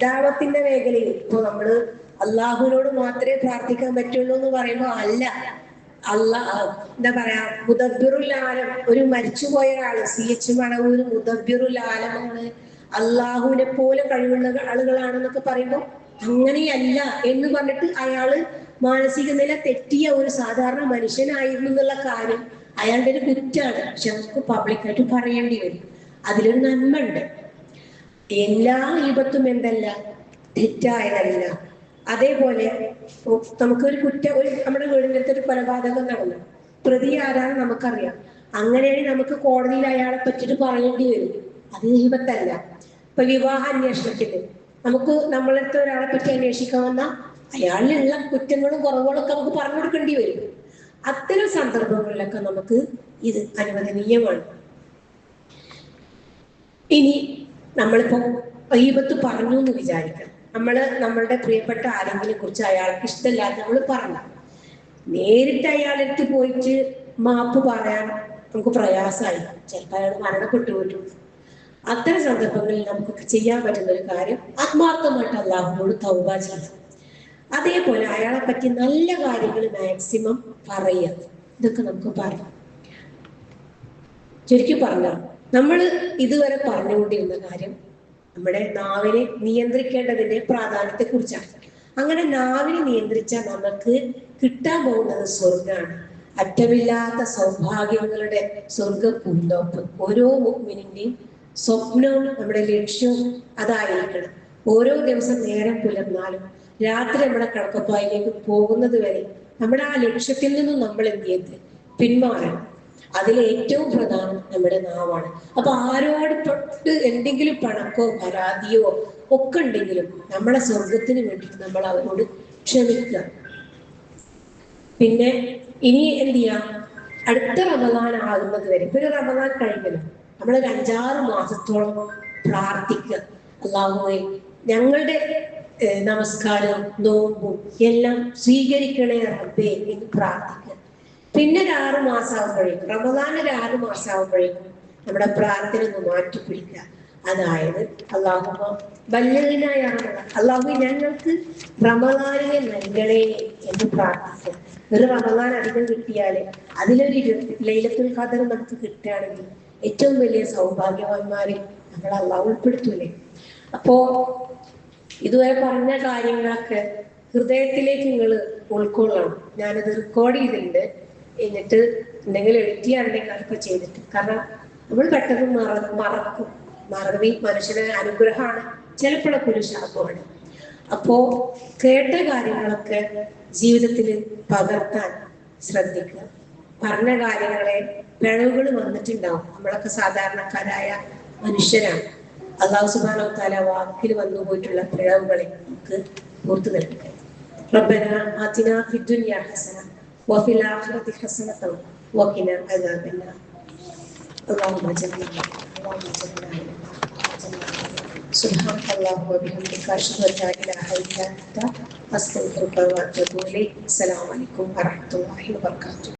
ദഅവത്തിന്റെ മേഖലയിൽ ഇപ്പൊ നമ്മള് അള്ളാഹുവിനോട് മാത്രമേ പ്രാർത്ഥിക്കാൻ പറ്റുള്ളൂ എന്ന് പറയുമ്പോൾ അല്ല, എന്താ പറയാ, മുദബ്ബിറുൽ ആലം, ഒരു മരിച്ചുപോയ ആള് CH മടവൂർ മുദബ്ബിറുൽ ആലമാണ്, അള്ളാഹുവിനെ പോലെ കഴിവുള്ള ആളുകളാണെന്നൊക്കെ പറയുമ്പോൾ അങ്ങനെയല്ല എന്ന് പറഞ്ഞിട്ട് അയാള് മാനസിക നില തെറ്റിയ ഒരു സാധാരണ മനുഷ്യനായിരുന്നു എന്നുള്ള കാര്യം അയാളുടെ ഒരു കുറ്റാണ്. പക്ഷെ നമുക്ക് പബ്ലിക്കായിട്ട് പറയേണ്ടി വരും. അതിലൊരു നന്മ ഉണ്ട്. എല്ലാ ഈപത്തും എന്തല്ല, തെറ്റായതല്ല. അതേപോലെ നമുക്കൊരു നമ്മുടെ വീടിനടുത്ത് ഒരു കൊലപാതകം നടന്നു, പ്രതി ആരാന്ന് നമുക്കറിയാം. അങ്ങനെയാണെങ്കിൽ നമുക്ക് കോടതിയിൽ അയാളെ പറ്റിയിട്ട് പറയേണ്ടി വരും. അത് ഈപത്തല്ല. ഇപ്പൊ വിവാഹ അന്വേഷണത്തിന് നമുക്ക് നമ്മളടുത്ത് ഒരാളെ പറ്റി അന്വേഷിക്കാൻ വന്നാൽ അയാളിലുള്ള കുറ്റങ്ങളും കുറവുകളൊക്കെ നമുക്ക് പറഞ്ഞു കൊടുക്കേണ്ടി വരും. അത്തരം സന്ദർഭങ്ങളിലൊക്കെ നമുക്ക് ഇത് അനുവദനീയമാണ്. ഇനി നമ്മളിപ്പോ ഗീബത്ത് പറഞ്ഞു എന്ന് വിചാരിക്കണം. നമ്മളുടെ പ്രിയപ്പെട്ട ആരെങ്കിലും കുറിച്ച് അയാൾക്ക് ഇഷ്ടമില്ലാതെ നമ്മൾ പറഞ്ഞു, നേരിട്ട് അയാളെടുത്ത് പോയിട്ട് മാപ്പ് പറയാൻ നമുക്ക് പ്രയാസമായി, ചിലപ്പോൾ അയാൾ മരണപ്പെട്ടു പോയിട്ടു. അത്തരം സന്ദർഭങ്ങളിൽ നമുക്ക് ചെയ്യാൻ പറ്റുന്ന ഒരു കാര്യം ആത്മാർത്ഥമായിട്ട് അല്ലാഹുവോട് തൗബ ചെയ്യുക. അതേപോലെ അയാളെ പറ്റി നല്ല കാര്യങ്ങൾ മാക്സിമം പറയുക. ഇതൊക്കെ നമുക്ക് പറയാം. ചുരുക്കി പറഞ്ഞാൽ നമ്മൾ ഇതുവരെ പറഞ്ഞുകൊണ്ടിരുന്ന കാര്യം നമ്മുടെ നാവിനെ നിയന്ത്രിക്കേണ്ടതിന്റെ പ്രാധാന്യത്തെ കുറിച്ചാണ്. അങ്ങനെ നാവിനെ നിയന്ത്രിച്ചാൽ നമുക്ക് കിട്ടാൻ പോകുന്നത് സ്വർഗമാണ്. അറ്റമില്ലാത്ത സൗഭാഗ്യങ്ങളുടെ സ്വർഗ പൂന്തോപ്പ്. ഓരോ മുഅ്മിനിന്റെയും സ്വപ്നവും നമ്മുടെ ലക്ഷ്യവും അതായിരിക്കണം. ഓരോ ദിവസം നേരം പുലർന്നാലും രാത്രി നമ്മുടെ കിടക്കപ്പായിലേക്ക് പോകുന്നത് വരെ നമ്മുടെ ആ ലക്ഷ്യത്തിൽ നിന്നും നമ്മൾ എന്ത് ചെയ്ത് പിന്മാറണം. അതിൽ ഏറ്റവും പ്രധാനം നമ്മുടെ നാവാണ്. അപ്പൊ ആരോട് തൊട്ട് എന്തെങ്കിലും പണക്കോ പരാതിയോ ഒക്കെ ഉണ്ടെങ്കിലും നമ്മളെ സ്വർഗത്തിന് വേണ്ടിയിട്ട് നമ്മൾ അവരോട് ക്ഷമിക്കുക. പിന്നെ ഇനി എന്ത് ചെയ്യാം, അടുത്ത റമദാൻ ആകുന്നത് വരെ, ഇപ്പൊ ഒരു റമദാൻ കഴിഞ്ഞല്ലോ, നമ്മളൊരു 5-6 മാസത്തോളം പ്രാർത്ഥിക്കുക, അല്ലാഹുവേ ഞങ്ങളുടെ നമസ്കാരവും നോമ്പും എല്ലാം സ്വീകരിക്കണേ റബ്ബേ എന്ന് പ്രാർത്ഥിക്കുക. പിന്നെ ഒരു 6 മാസം ആകുമ്പോഴേക്കും, റമദാൻ ഒരു 6 മാസം ആകുമ്പോഴേക്കും നമ്മുടെ പ്രാർത്ഥന ഒന്ന് മാറ്റിപ്പിടിക്കുക. അതായത് അല്ലാഹുമ്മ ബല്ലിഗ്നാ യാ റമദാൻ, അല്ലാഹു ഞങ്ങൾക്ക് റമദാനിനെ നൽകണേ എന്ന് പ്രാർത്ഥിക്കുക. ഒരു റമദാൻ അധികം കിട്ടിയാൽ അതിലൊരു ലൈലത്തുൽ ഖദർ നമുക്ക് കിട്ടുകയാണെങ്കിൽ ഏറ്റവും വലിയ സൗഭാഗ്യവാന്മാരെ നമ്മൾ അല്ലാഹു ഉൾപ്പെടുത്തൂലേ. അപ്പോ ഇതുവരെ പറഞ്ഞ കാര്യങ്ങളൊക്കെ ഹൃദയത്തിലേക്ക് നിങ്ങൾ ഉൾക്കൊള്ളണം. ഞാനത് റെക്കോർഡ് ചെയ്തിട്ടുണ്ട്. എന്നിട്ട് എന്തെങ്കിലും എഡിറ്റ് ചെയ്യാറുണ്ടെങ്കിൽ അതൊക്കെ ചെയ്തിട്ട്, കാരണം നമ്മൾ പെട്ടെന്ന് മറക്കും. മറവി മനുഷ്യന് അനുഗ്രഹമാണ്, ചിലപ്പോഴൊക്കെ ഒരു ശാപമാണ്. അപ്പോ കേട്ട കാര്യങ്ങളൊക്കെ ജീവിതത്തിൽ പകർത്താൻ ശ്രദ്ധിക്കുക. പറഞ്ഞ കാര്യങ്ങളെ പിഴവുകൾ വന്നിട്ടുണ്ടാവും, നമ്മളൊക്കെ സാധാരണക്കാരായ മനുഷ്യരാണ്. അല്ലാഹു സുബ്ഹാനഹു വ തആല വാക്കിൽ വന്നു പോയിട്ടുള്ള പിഴവുകളെ നമുക്ക് ഓർത്തു നൽകട്ടെ. റബ്ബനാ ആതിനാ ഫിദ്ദുനിയ ഹസന വഫിൽ ആഖിറതി ഹസനത വഖിനാ അദാബന്നാർ. اللهم اجعلنا سبحانك اللهم وبحمدك اشهد ان لا اله الا انت استغفرك واتوب اليك. السلام عليكم ورحمه الله وبركاته.